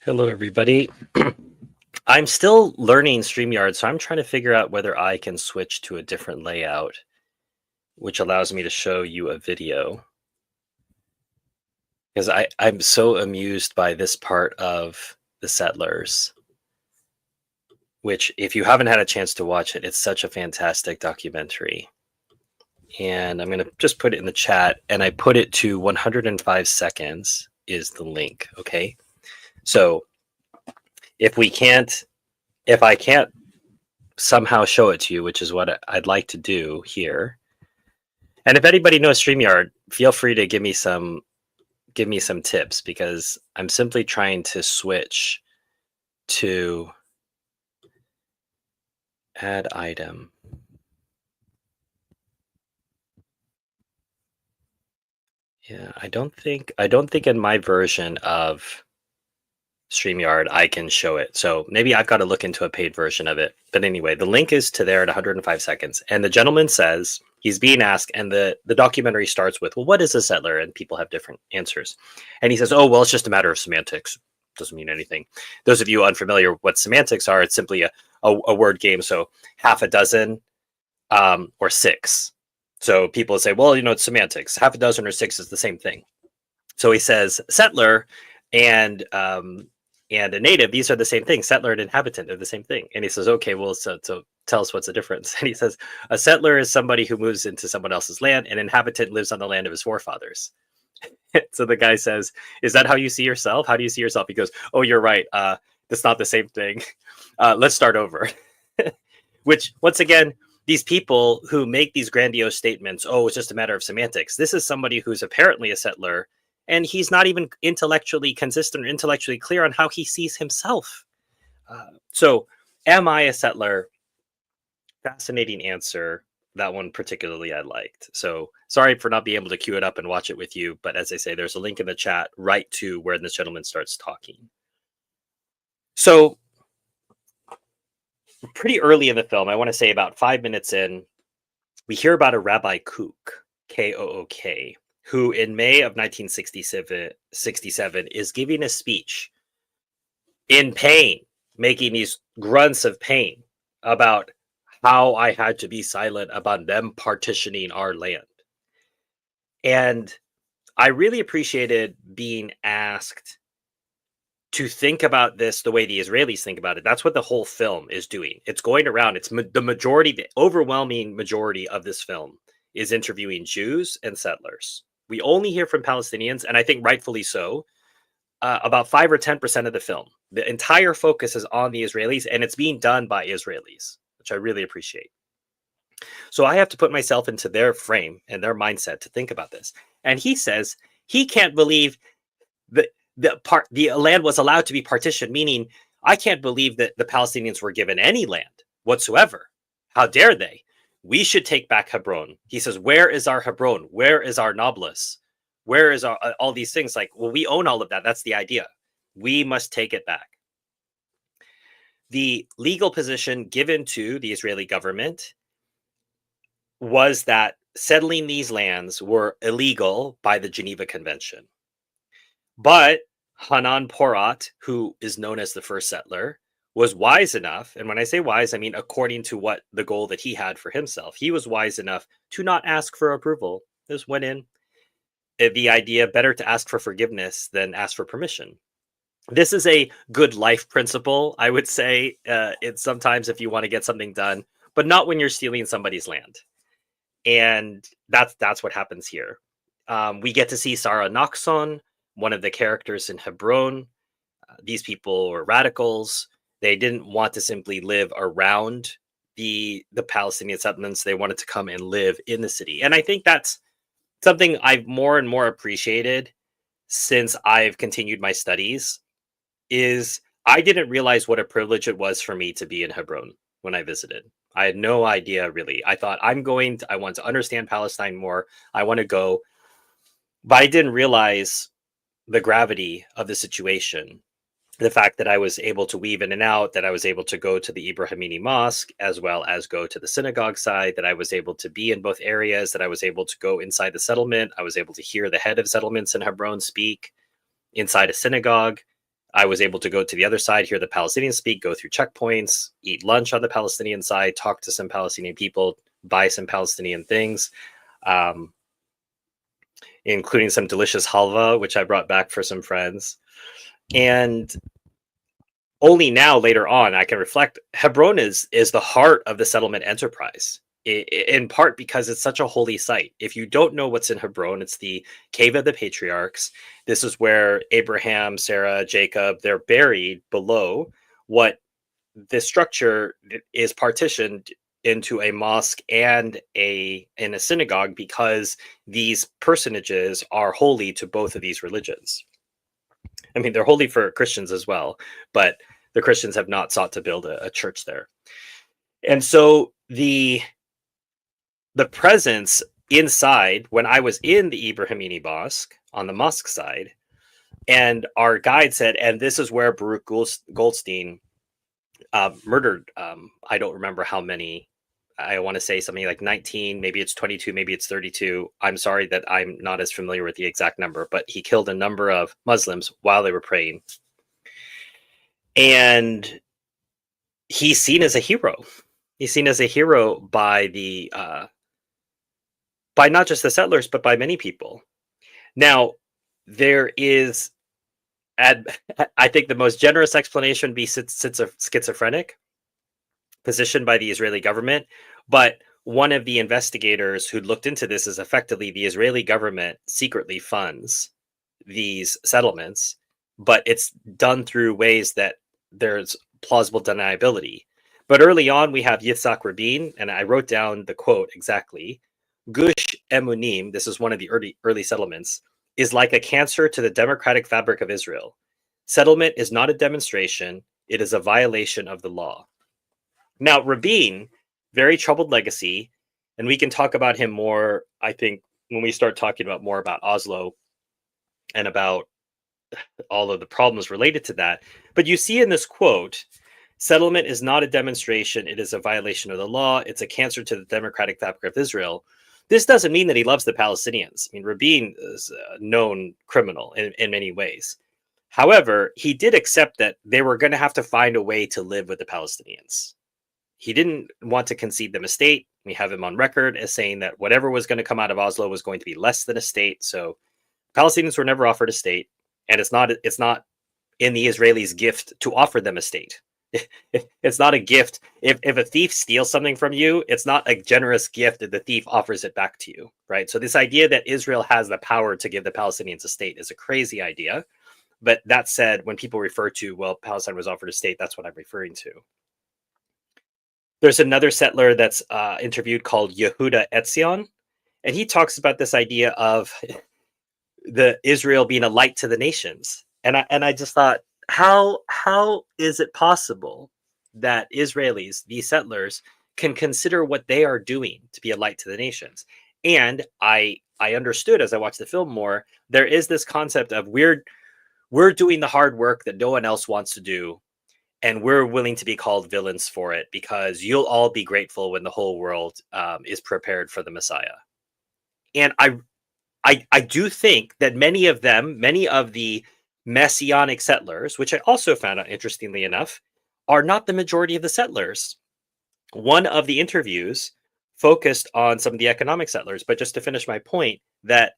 Hello, everybody. I'm still learning StreamYard, so I'm trying to figure out whether I can switch to a different layout, which allows me to show you a video. Because I'm so amused by this part of The Settlers, which, if you haven't had a chance to watch it, it's such a fantastic documentary. And I'm going to just put it in the chat, and I put it to 105 seconds is the link, okay? So if I can't somehow show it to you, which is what I'd like to do here. And if anybody knows StreamYard, feel free to give me some tips, because I'm simply trying to switch to add item. Yeah, I don't think in my version of StreamYard I can show it. So maybe I've got to look into a paid version of it. But anyway, the link is to there at 105 seconds. And the gentleman says, he's being asked, and the documentary starts with, well, what is a settler? And people have different answers. And he says, oh, well, it's just a matter of semantics. Doesn't mean anything. Those of you unfamiliar with what semantics are, it's simply a word game. So half a dozen or six. So people say, well, it's semantics. Half a dozen or six is the same thing. So he says settler and a native, these are the same thing. Settler and inhabitant are the same thing. And he says, okay, well, so tell us what's the difference. And he says, a settler is somebody who moves into someone else's land. An inhabitant lives on the land of his forefathers. So the guy says, is that how you see yourself? How do you see yourself? He goes, oh, you're right. That's not the same thing. Let's start over. Which, once again, these people who make these grandiose statements, oh, it's just a matter of semantics. This is somebody who's apparently a settler, and he's not even intellectually consistent or intellectually clear on how he sees himself. So, am I a settler? Fascinating answer. That one particularly I liked. So, sorry for not being able to queue it up and watch it with you. But as I say, there's a link in the chat right to where this gentleman starts talking. So, pretty early in the film, I want to say about 5 minutes in, we hear about a Rabbi Kook, Kook, who in May of 1967 is giving a speech in pain, making these grunts of pain about how I had to be silent about them partitioning our land. And I really appreciated being asked to think about this the way the Israelis think about it. That's what the whole film is doing. It's going around. It's the overwhelming majority of this film is interviewing Jews and settlers. We only hear from Palestinians, and I think rightfully so, about 5 or 10% of the film. The entire focus is on the Israelis, and it's being done by Israelis, which I really appreciate. So I have to put myself into their frame and their mindset to think about this. And he says he can't believe that the land was allowed to be partitioned, meaning I can't believe that the Palestinians were given any land whatsoever. How dare they? We should take back Hebron. He says, where is our Hebron? Where is our Nablus? Where is our all these things? Like, well, we own all of that. That's the idea. We must take it back. The legal position given to the Israeli government was that settling these lands were illegal by the Geneva Convention. But Hanan Porat, who is known as the first settler, was wise enough, and when I say wise, I mean according to what the goal that he had for himself, he was wise enough to not ask for approval. Just went in. The idea, better to ask for forgiveness than ask for permission. This is a good life principle, I would say. It's sometimes if you want to get something done, but not when you're stealing somebody's land. And that's what happens here. We get to see Sarah Naxon, one of the characters in Hebron. These people were radicals. They didn't want to simply live around the Palestinian settlements. They wanted to come and live in the city. And I think that's something I've more and more appreciated since I've continued my studies, is I didn't realize what a privilege it was for me to be in Hebron when I visited. I had no idea, really. I thought I want to understand Palestine more. I want to go. But I didn't realize the gravity of the situation, the fact that I was able to weave in and out, that I was able to go to the Ibrahimini Mosque as well as go to the synagogue side, that I was able to be in both areas, that I was able to go inside the settlement. I was able to hear the head of settlements in Hebron speak inside a synagogue. I was able to go to the other side, hear the Palestinians speak, go through checkpoints, eat lunch on the Palestinian side, talk to some Palestinian people, buy some Palestinian things, including some delicious halva, which I brought back for some friends. And only now, later on, I can reflect, Hebron is the heart of the settlement enterprise, in part because it's such a holy site. If you don't know what's in Hebron, it's the cave of the patriarchs. This is where Abraham, Sarah, Jacob, they're buried below what the structure is partitioned into a mosque and a synagogue, because these personages are holy to both of these religions. I mean, they're holy for Christians as well, but the Christians have not sought to build a church there. And so the presence inside, when I was in the Ibrahimini Mosque on the mosque side, and our guide said, and this is where Baruch Goldstein murdered, I don't remember how many. I want to say something like 19, maybe it's 22, maybe it's 32. I'm sorry that I'm not as familiar with the exact number, but he killed a number of Muslims while they were praying. And he's seen as a hero. He's seen as a hero by the by not just the settlers, but by many people. Now, there is, I think the most generous explanation would be schizophrenic, positioned by the Israeli government. But one of the investigators who looked into this is effectively the Israeli government secretly funds these settlements, but it's done through ways that there's plausible deniability. But early on, we have Yitzhak Rabin, and I wrote down the quote exactly. Gush Emunim, this is one of the early settlements, is like a cancer to the democratic fabric of Israel. Settlement is not a demonstration, it is a violation of the law. Now, Rabin, very troubled legacy, and we can talk about him more, I think, when we start talking about more about Oslo and about all of the problems related to that. But you see in this quote, settlement is not a demonstration, it is a violation of the law, it's a cancer to the democratic fabric of Israel. This doesn't mean that he loves the Palestinians. I mean, Rabin is a known criminal in many ways. However, he did accept that they were going to have to find a way to live with the Palestinians. He didn't want to concede them a state. We have him on record as saying that whatever was going to come out of Oslo was going to be less than a state. So Palestinians were never offered a state, and it's not in the Israelis' gift to offer them a state. It's not a gift. If a thief steals something from you, it's not a generous gift that the thief offers it back to you, right? So this idea that Israel has the power to give the Palestinians a state is a crazy idea. But that said, when people refer to, well, Palestine was offered a state, that's what I'm referring to. There's another settler that's interviewed called Yehuda Etzion, and he talks about this idea of the Israel being a light to the nations. And I just thought, how is it possible that Israelis, these settlers, can consider what they are doing to be a light to the nations? And I understood as I watched the film more, there is this concept of we're doing the hard work that no one else wants to do, and we're willing to be called villains for it because you'll all be grateful when the whole world is prepared for the Messiah. And I do think that many of the Messianic settlers, which I also found out, interestingly enough, are not the majority of the settlers. One of the interviews focused on some of the economic settlers, but just to finish my point, that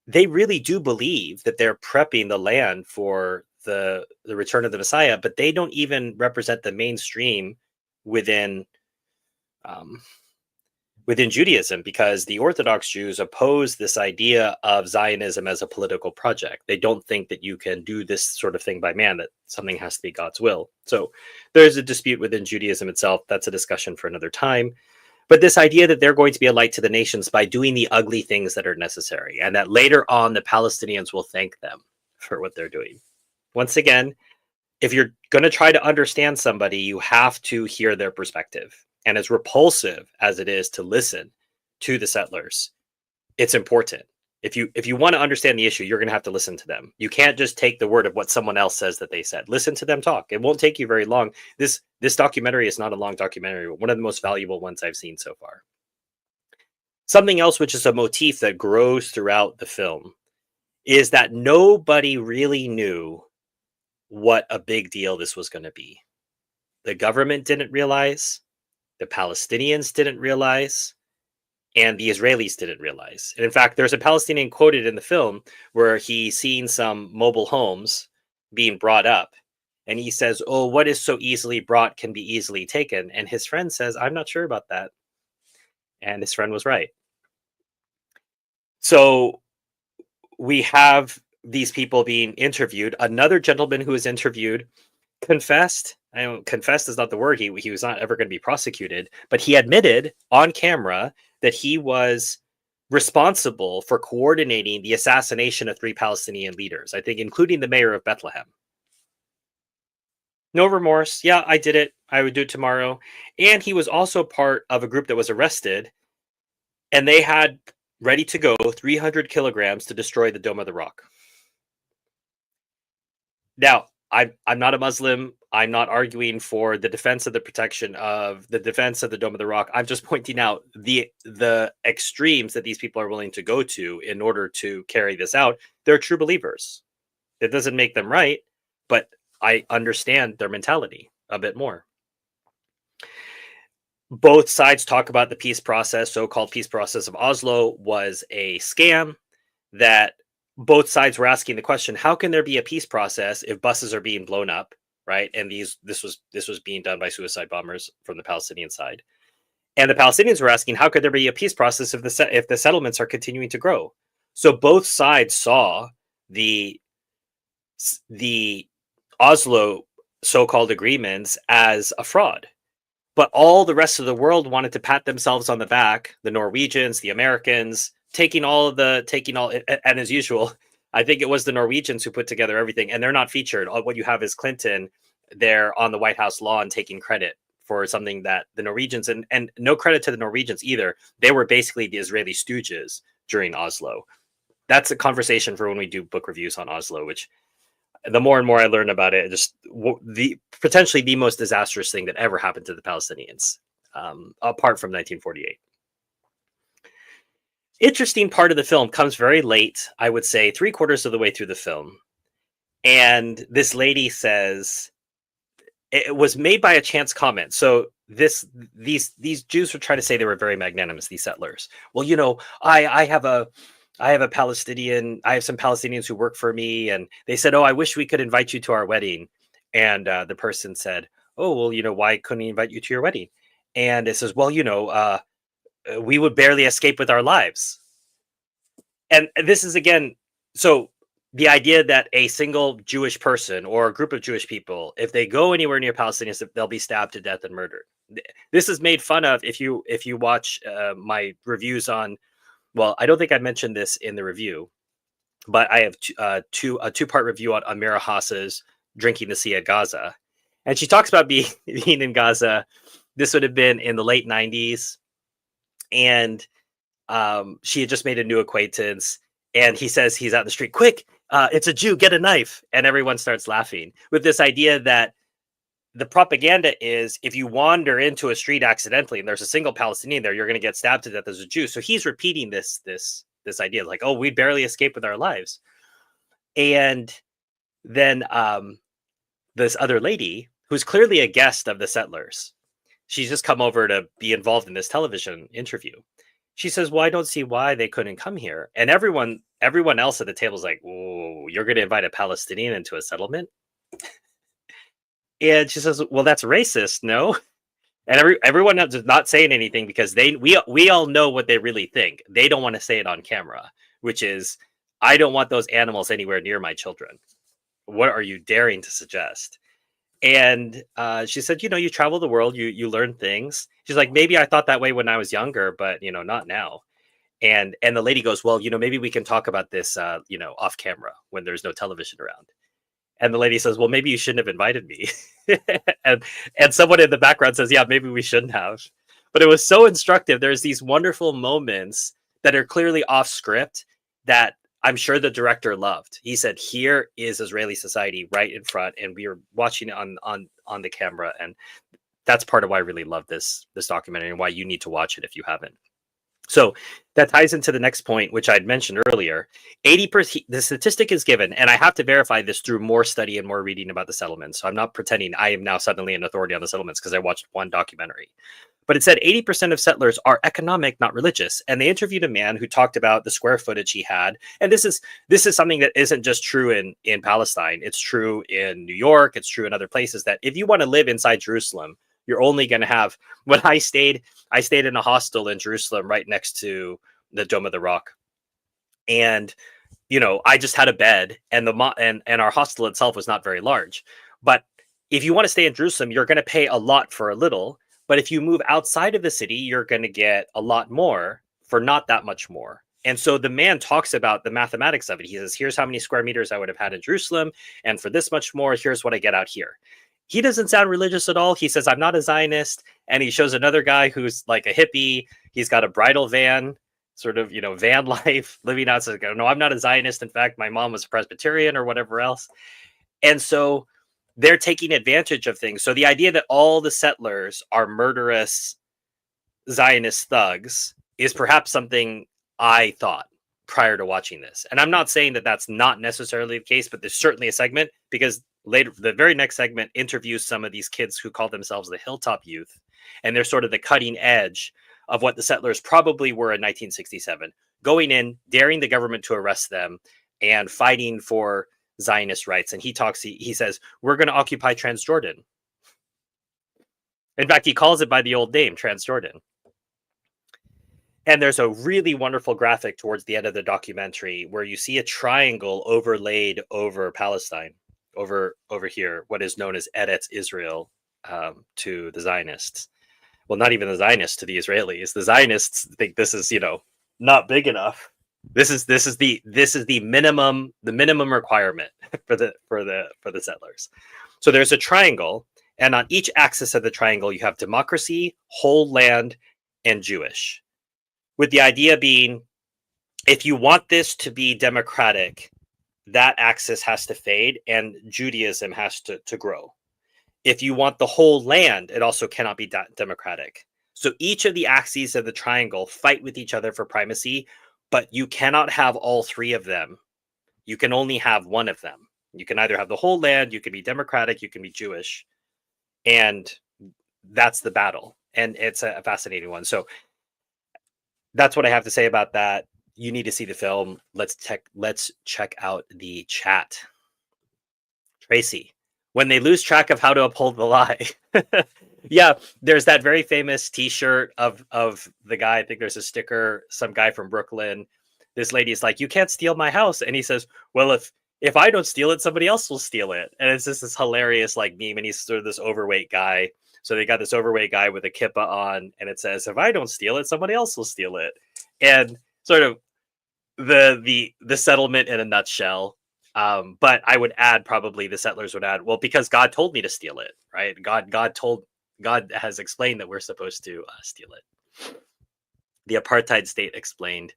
they really do believe that they're prepping the land for the return of the Messiah, but they don't even represent the mainstream within Judaism, because the Orthodox Jews oppose this idea of Zionism as a political project. They don't think that you can do this sort of thing by man, that something has to be God's will. So there's a dispute within Judaism itself. That's a discussion for another time. But this idea that they're going to be a light to the nations by doing the ugly things that are necessary, and that later on the Palestinians will thank them for what they're doing. Once again, if you're going to try to understand somebody, you have to hear their perspective. And as repulsive as it is to listen to the settlers, it's important. If you want to understand the issue, you're going to have to listen to them. You can't just take the word of what someone else says that they said. Listen to them talk. It won't take you very long. This documentary is not a long documentary, but one of the most valuable ones I've seen so far. Something else, which is a motif that grows throughout the film, is that nobody really knew what a big deal this was going to be. The government didn't realize, the Palestinians didn't realize, and the Israelis didn't realize. And in fact, there's a Palestinian quoted in the film where he's seen some mobile homes being brought up. And he says, "Oh, what is so easily brought can be easily taken." And his friend says, "I'm not sure about that." And his friend was right. So we have these people being interviewed. Another gentleman who was interviewed confessed. I know confessed is not the word. He was not ever going to be prosecuted, but he admitted on camera that he was responsible for coordinating the assassination of 3 Palestinian leaders, I think including the mayor of Bethlehem. No remorse. Yeah, I did it. I would do it tomorrow. And he was also part of a group that was arrested, and they had ready to go 300 kilograms to destroy the Dome of the Rock. Now, I'm not a Muslim. I'm not arguing for the defense of the protection of the defense of the Dome of the Rock. I'm just pointing out the extremes that these people are willing to go to in order to carry this out. They're true believers. It doesn't make them right, but I understand their mentality a bit more. Both sides talk about the peace process, so-called peace process of Oslo was a scam, that both sides were asking the question, how can there be a peace process if buses are being blown up, right? And this was being done by suicide bombers from the Palestinian side. And the Palestinians were asking, how could there be a peace process if the settlements are continuing to grow? So both sides saw the Oslo so-called agreements as a fraud. But all the rest of the world wanted to pat themselves on the back, the Norwegians, the Americans, and as usual, I think it was the Norwegians who put together everything, and they're not featured. What you have is Clinton there on the White House lawn taking credit for something that the Norwegians, and no credit to the Norwegians either. They were basically the Israeli stooges during Oslo. That's a conversation for when we do book reviews on Oslo, which the more and more I learn about it, just potentially the most disastrous thing that ever happened to the Palestinians, apart from 1948. Interesting part of the film comes very late, I would say 3/4 of the way through the film. And this lady says it was made by a chance comment. So these Jews were trying to say they were very magnanimous, these settlers. Well, I have a Palestinian. I have some Palestinians who work for me, and they said, "Oh, I wish we could invite you to our wedding." And the person said, "Oh, well, why couldn't he invite you to your wedding?" And it says, "Well, we would barely escape with our lives." And this is again, so the idea that a single Jewish person or a group of Jewish people, if they go anywhere near Palestinians, they'll be stabbed to death and murdered. This is made fun of if you watch my reviews on. Well, I don't think I mentioned this in the review, but I have a two-part review on Amira Haas's Drinking the Sea at Gaza. And she talks about being in Gaza. This would have been in the late 90s. And she had just made a new acquaintance. And he says he's out in the street, quick, it's a Jew, get a knife. And everyone starts laughing with this idea that the propaganda is if you wander into a street accidentally and there's a single Palestinian there, you're going to get stabbed to death as a Jew. So he's repeating this idea, like, oh, we barely escaped with our lives. And then this other lady, who's clearly a guest of the settlers, she's just come over to be involved in this television interview. She says, well, I don't see why they couldn't come here. And everyone else at the table is like, whoa, you're going to invite a Palestinian into a settlement? And she says, well, that's racist, no? And everyone else is not saying anything because we all know what they really think. They don't want to say it on camera, which is, I don't want those animals anywhere near my children. What are you daring to suggest? And she said, you travel the world, you learn things. She's like, maybe I thought that way when I was younger, but not now. And the lady goes, well, maybe we can talk about this, off camera when there's no television around. And the lady says, well, maybe you shouldn't have invited me. and someone in the background says, yeah, maybe we shouldn't have. But it was so instructive. There's these wonderful moments that are clearly off script that I'm sure the director loved. He said, here is Israeli society right in front, and we are watching it on the camera. And that's part of why I really love this documentary and why you need to watch it if you haven't. So that ties into the next point, which I'd mentioned earlier. 80%, the statistic is given, and I have to verify this through more study and more reading about the settlements. So I'm not pretending I am now suddenly an authority on the settlements because I watched one documentary. But it said 80% of settlers are economic, not religious. And they interviewed a man who talked about the square footage he had. And this is something that isn't just true in Palestine. It's true in New York. It's true in other places that if you want to live inside Jerusalem, you're only going to have. When I stayed in a hostel in Jerusalem right next to the Dome of the Rock. And I just had a bed, and and our hostel itself was not very large. But if you want to stay in Jerusalem, you're going to pay a lot for a little. But if you move outside of the city, you're going to get a lot more for not that much more. And so the man talks about the mathematics of it. He says, here's how many square meters I would have had in Jerusalem. And for this much more, here's what I get out here. He doesn't sound religious at all. He says, I'm not a Zionist. And he shows another guy who's like a hippie. He's got a bridal van, sort of, van life, living outside. No, I'm not a Zionist. In fact, my mom was a Presbyterian or whatever else. And so they're taking advantage of things. So the idea that all the settlers are murderous Zionist thugs is perhaps something I thought prior to watching this. And I'm not saying that that's not necessarily the case, but there's certainly a segment, because later, the very next segment interviews some of these kids who call themselves the Hilltop Youth. And they're sort of the cutting edge of what the settlers probably were in 1967, going in, daring the government to arrest them, and fighting for Zionist rights. And he says, we're going to occupy Transjordan. In fact, he calls it by the old name, Transjordan. And there's a really wonderful graphic towards the end of the documentary where you see a triangle overlaid over Palestine, over here, what is known as Eretz Israel, to the Zionists. Well, not even the Zionists to the Israelis. The Zionists think this is, not big enough. This is the minimum requirement for the settlers. So there's a triangle, and on each axis of the triangle you have democracy, whole land, and Jewish. With the idea being, if you want this to be democratic, that axis has to fade and Judaism has to grow. If you want the whole land, it also cannot be democratic. So each of the axes of the triangle fight with each other for primacy, but you cannot have all three of them. You can only have one of them. You can either have the whole land, you can be democratic, you can be Jewish. And that's the battle. And it's a fascinating one. So that's what I have to say about that. You need to see the film. Let's check out the chat. Tracy, when they lose track of how to uphold the lie. Yeah, there's that very famous T-shirt of the guy. I think there's a sticker, some guy from Brooklyn. This lady is like, you can't steal my house. And he says, well, if I don't steal it, somebody else will steal it. And it's just this hilarious like meme. And he's sort of this overweight guy. So they got this overweight guy with a kippah on, and it says, if I don't steal it, somebody else will steal it. And sort of the settlement in a nutshell. But I would add, probably the settlers would add, well, because God told me to steal it, right? God has explained that we're supposed to steal it. The apartheid state explained.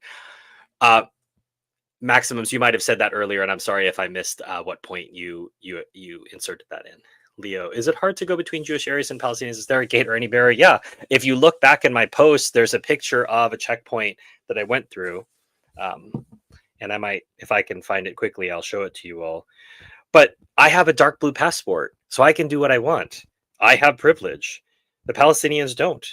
Maximums, you might have said that earlier, and I'm sorry if I missed what point you inserted that in. Leo, is it hard to go between Jewish areas and Palestinians? Is there a gate or any barrier? Yeah. If you look back in my post, there's a picture of a checkpoint that I went through. And I might, if I can find it quickly, I'll show it to you all. But I have a dark blue passport, so I can do what I want. I have privilege. The Palestinians don't.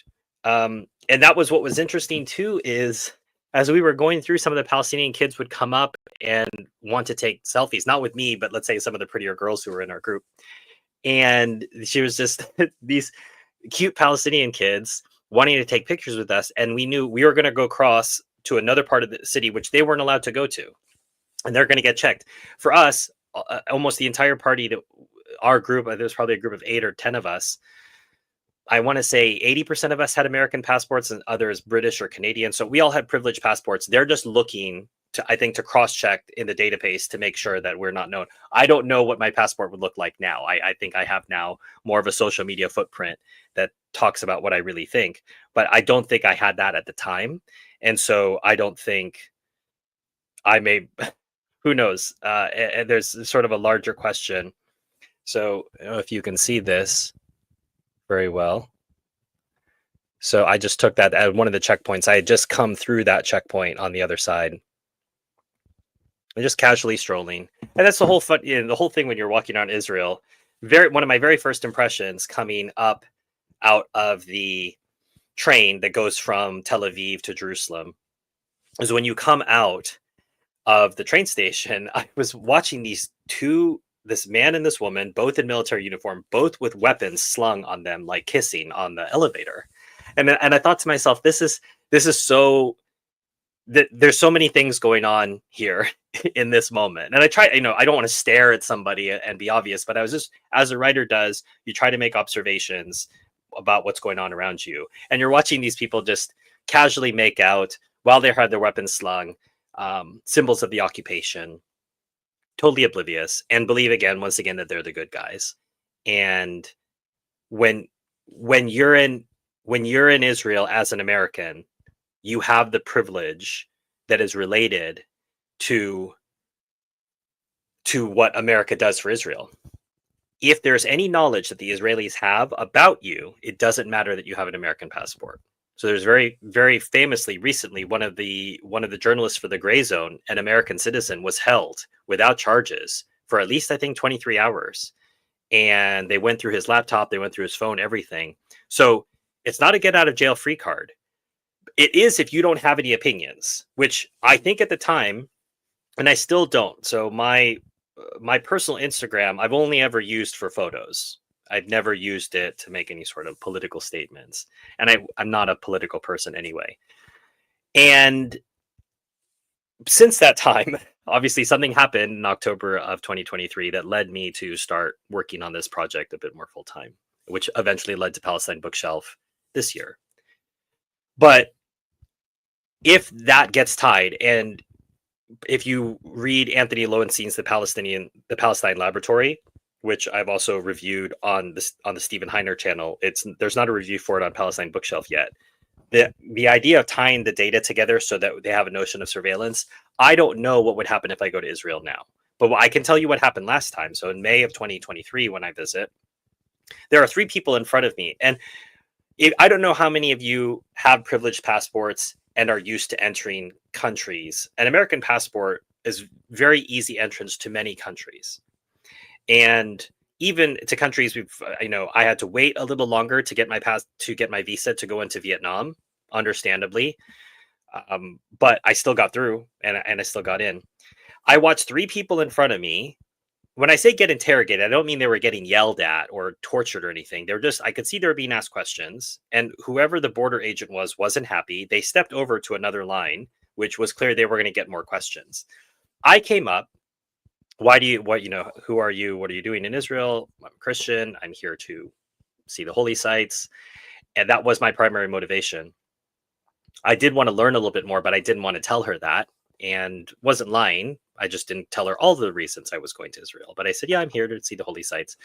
And that was what was interesting too, is as we were going through, some of the Palestinian kids would come up and want to take selfies, not with me, but let's say some of the prettier girls who were in our group. And she was just these cute Palestinian kids wanting to take pictures with us. And we knew we were going to go across to another part of the city, which they weren't allowed to go to. And they're going to get checked. For us, almost the entire party, our group, there's probably a group of 8 or 10 of us. I want to say 80% of us had American passports and others British or Canadian. So we all had privileged passports. They're just looking to cross-check in the database to make sure that we're not known. I don't know what my passport would look like now. I think I have now more of a social media footprint that talks about what I really think, but I don't think I had that at the time. And so I don't think I may, who knows? And there's sort of a larger question. So I don't know if you can see this very well. So I just took that at one of the checkpoints. I had just come through that checkpoint on the other side. And just casually strolling. And that's the whole fun, the whole thing when you're walking around Israel. One of my very first impressions coming up out of the train that goes from Tel Aviv to Jerusalem is when you come out of the train station. I was watching this man and this woman, both in military uniform, both with weapons slung on them, like kissing on the elevator. And I thought to myself, this is so that there's so many things going on here in this moment. And I try, I don't want to stare at somebody and be obvious, but I was just, as a writer does, you try to make observations about what's going on around you. And you're watching these people just casually make out while they had their weapons slung, symbols of the occupation, totally oblivious, and believe once again, that they're the good guys. And when you're in Israel as an American, you have the privilege that is related to what America does for Israel. If there's any knowledge that the Israelis have about you, it doesn't matter that you have an American passport. So there's very, very famously recently, one of the journalists for the Gray Zone, an American citizen, was held without charges for at least, I think, 23 hours. And they went through his laptop, they went through his phone, everything. So it's not a get out of jail free card. It is if you don't have any opinions, which I think at the time, and I still don't. So my personal Instagram, I've only ever used for photos. I've never used it to make any sort of political statements. And I'm not a political person anyway. And since that time, obviously something happened in October of 2023 that led me to start working on this project a bit more full time, which eventually led to Palestine Bookshelf this year. But if that gets tied, and if you read Anthony Lowenstein's The Palestine Laboratory, which I've also reviewed on the Stephen Heiner channel, there's not a review for it on Palestine Bookshelf yet. The idea of tying the data together so that they have a notion of surveillance, I don't know what would happen if I go to Israel now. But I can tell you what happened last time. So in May of 2023, when I visit, there are 3 people in front of me. And I don't know how many of you have privileged passports and are used to entering countries. An American passport is very easy entrance to many countries. And even to countries I had to wait a little longer to get my visa to go into Vietnam, understandably. But I still got through and I still got in. I watched 3 people in front of me. When I say get interrogated, I don't mean they were getting yelled at or tortured or anything. I could see they were being asked questions, and whoever the border agent wasn't happy. They stepped over to another line, which was clear they were going to get more questions. I came up. Who are you? What are you doing in Israel? I'm a Christian. I'm here to see the holy sites. And that was my primary motivation. I did want to learn a little bit more, but I didn't want to tell her that, and wasn't lying. I just didn't tell her all the reasons I was going to Israel. But I said, yeah, I'm here to see the holy sites.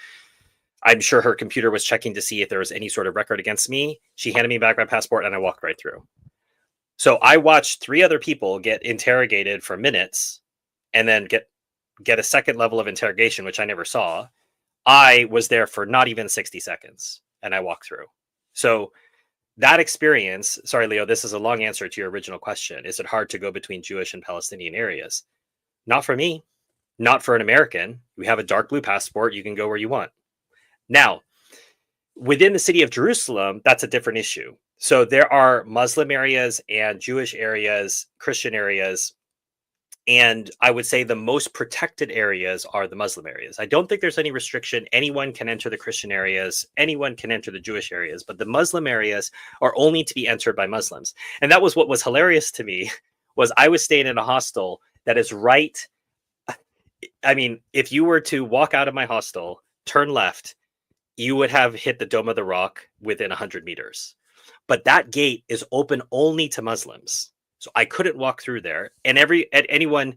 I'm sure her computer was checking to see if there was any sort of record against me. She handed me back my passport and I walked right through. So I watched 3 other people get interrogated for minutes and then get a second level of interrogation, which I never saw. I was there for not even 60 seconds and I walked through. So that experience, sorry, Leo, this is a long answer to your original question. Is it hard to go between Jewish and Palestinian areas? Not for me, not for an American. We have a dark blue passport. You can go where you want. Now, within the city of Jerusalem, that's a different issue. So there are Muslim areas and Jewish areas, Christian areas. And I would say the most protected areas are the Muslim areas. I don't think there's any restriction. Anyone can enter the Christian areas. Anyone can enter the Jewish areas. But the Muslim areas are only to be entered by Muslims. And that was what was hilarious to me, was I was staying in a hostel that is right. I mean, if you were to walk out of my hostel, turn left, you would have hit the Dome of the Rock within 100 meters. But that gate is open only to Muslims. So I couldn't walk through there. And anyone,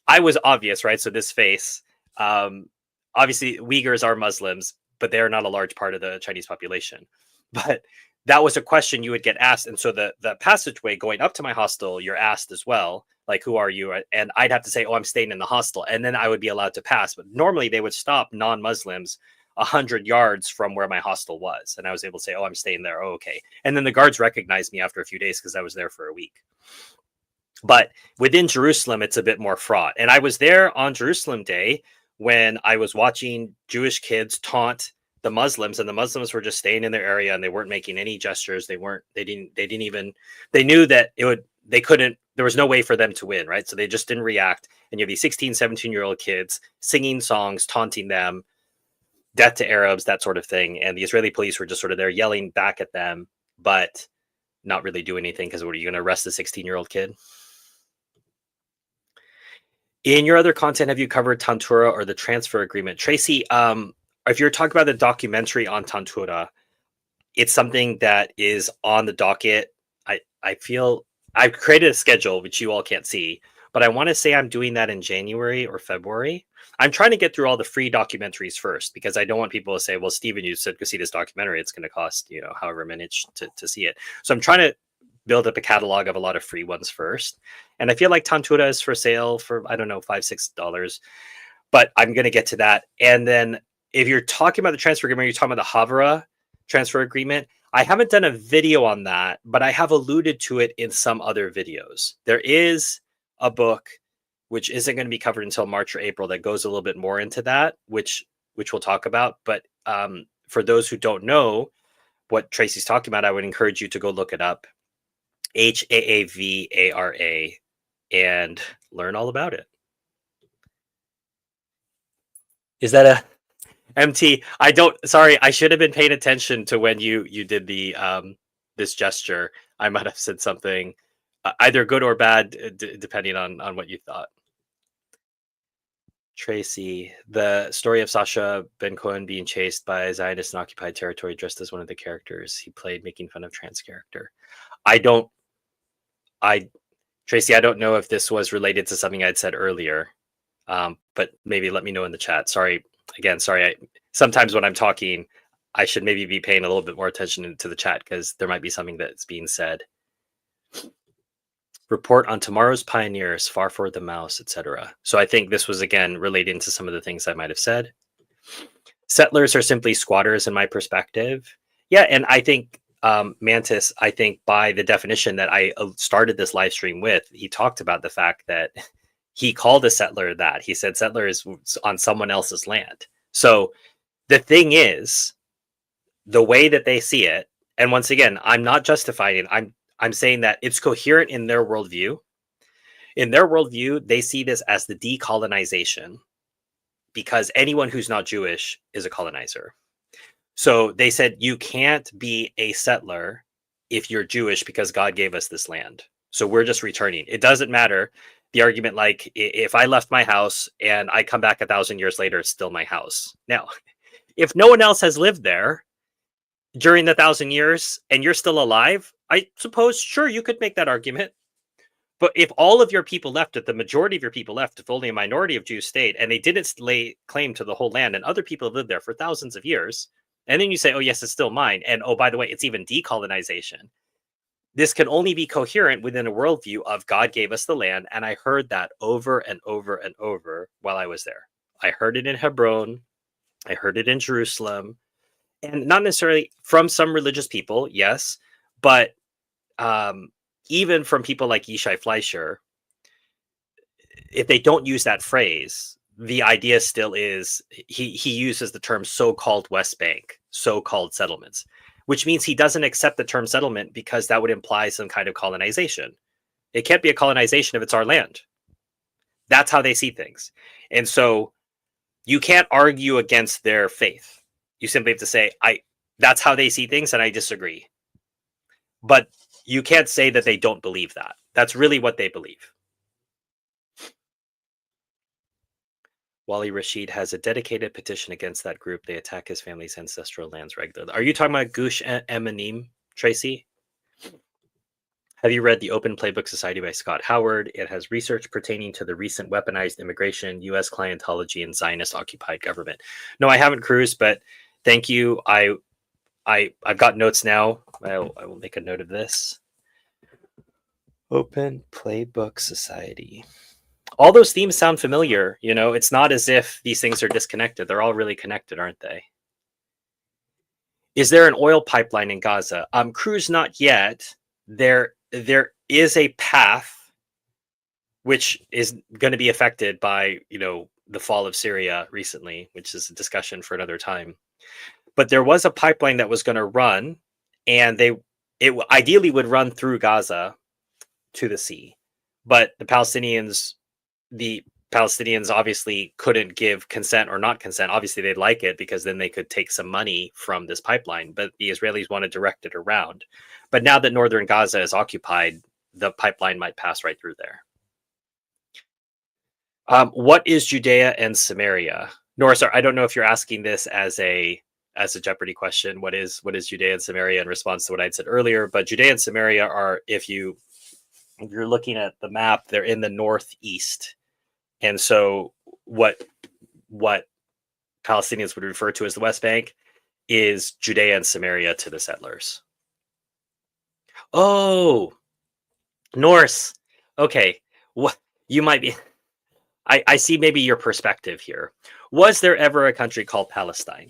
I was obvious, right? So this face, obviously Uyghurs are Muslims, but they're not a large part of the Chinese population. But that was a question you would get asked. And so the passageway going up to my hostel, you're asked as well, like, who are you? And I'd have to say, oh, I'm staying in the hostel. And then I would be allowed to pass. But normally they would stop non-Muslims 100 yards from where my hostel was. And I was able to say, oh, I'm staying there. Oh, okay. And then the guards recognized me after a few days because I was there for a week. But within Jerusalem, it's a bit more fraught. And I was there on Jerusalem Day when I was watching Jewish kids taunt the Muslims, and the Muslims were just staying in their area and they weren't making any gestures. They knew that they couldn't, there was no way for them to win, right? So they just didn't react. And you have these 16, 17-year-old kids singing songs, taunting them, death to Arabs, that sort of thing. And the Israeli police were just sort of there yelling back at them, but not really doing anything, because what are you going to arrest a 16-year-old kid? In your other content, have you covered Tantura or the transfer agreement? Tracy, if you're talking about the documentary on Tantura, it's something that is on the docket. I feel I've created a schedule, which you all can't see, but I want to say I'm doing that in January or February. I'm trying to get through all the free documentaries first, because I don't want people to say, well, Stephen, you said go see this documentary. It's going to cost, however minutes to see it. So I'm trying to build up a catalog of a lot of free ones first. And I feel like Tantura is for sale for, I don't know, $5-6, but I'm going to get to that. And then if you're talking about the transfer agreement, you're talking about the Havara transfer agreement. I haven't done a video on that, but I have alluded to it in some other videos. There is a book, which isn't going to be covered until March or April, that goes a little bit more into that, which we'll talk about. But for those who don't know what Tracy's talking about, I would encourage you to go look it up. Haavara, and learn all about it. Is that a MT? Sorry, I should have been paying attention to when you did the this gesture. I might have said something either good or bad, depending on what you thought. Tracy, the story of Sasha Ben Cohen being chased by Zionists in occupied territory dressed as one of the characters he played, making fun of trans character. Tracy, I don't know if this was related to something I'd said earlier, but maybe let me know in the chat. Sorry. Sometimes when I'm talking, I should maybe be paying a little bit more attention to the chat, because there might be something that's being said. Report on tomorrow's pioneers, far for the mouse, etc. So I think this was, again, relating to some of the things I might have said. Settlers are simply squatters in my perspective. Yeah, and I think Mantis, I think by the definition that I started this live stream with, he talked about the fact that he called a settler that. He said settler is on someone else's land. So the thing is, the way that they see it, and once again, I'm not justifying it. I'm saying that it's coherent in their worldview. In their worldview, they see this as the decolonization, because anyone who's not Jewish is a colonizer. So they said, you can't be a settler if you're Jewish, because God gave us this land. So we're just returning. It doesn't matter. The argument, like, if I left my house and I come back 1,000 years later, it's still my house. Now, if no one else has lived there during the 1,000 years and you're still alive, I suppose, sure, you could make that argument. But if all of your people left, if the majority of your people left, if only a minority of Jews stayed, and they didn't lay claim to the whole land, and other people have lived there for thousands of years, and then you say, oh, yes, it's still mine. And oh, by the way, it's even decolonization. This can only be coherent within a worldview of God gave us the land. And I heard that over and over and over while I was there. I heard it in Hebron. I heard it in Jerusalem. And not necessarily from some religious people, yes, but even from people like Yishai Fleischer, if they don't use that phrase, the idea still is, he uses the term so-called West Bank, so-called settlements, which means he doesn't accept the term settlement, because that would imply some kind of colonization. It can't be a colonization if it's our land. That's how they see things. And so you can't argue against their faith. You simply have to say, that's how they see things, and I disagree. But you can't say that they don't believe that. That's really what they believe. Wali Rashid has a dedicated petition against that group. They attack his family's ancestral lands regularly. Are you talking about Gush Emanim, Tracy? Have you read The Open Playbook Society by Scott Howard? It has research pertaining to the recent weaponized immigration, U.S. clientology, and Zionist-occupied government. No, I haven't, Cruz, but thank you. I've got notes now. I will make a note of this. Open Playbook Society. All those themes sound familiar. It's not as if these things are disconnected. They're all really connected, aren't they? Is there an oil pipeline in Gaza? Cruz, not yet. There is a path which is going to be affected by, the fall of Syria recently, which is a discussion for another time. But there was a pipeline that was going to run, and it ideally would run through Gaza to the sea. But the Palestinians obviously couldn't give consent or not consent. Obviously, they'd like it because then they could take some money from this pipeline. But the Israelis want to direct it around. But now that northern Gaza is occupied, the pipeline might pass right through there. What is Judea and Samaria? Norris, I don't know if you're asking this as a Jeopardy question. What is Judea and Samaria in response to what I'd said earlier? But Judea and Samaria are, if you're looking at the map, they're in the northeast. And so what Palestinians would refer to as the West Bank is Judea and Samaria to the settlers. Oh, Norse. Okay. What you might be. I see maybe your perspective here. Was there ever a country called Palestine?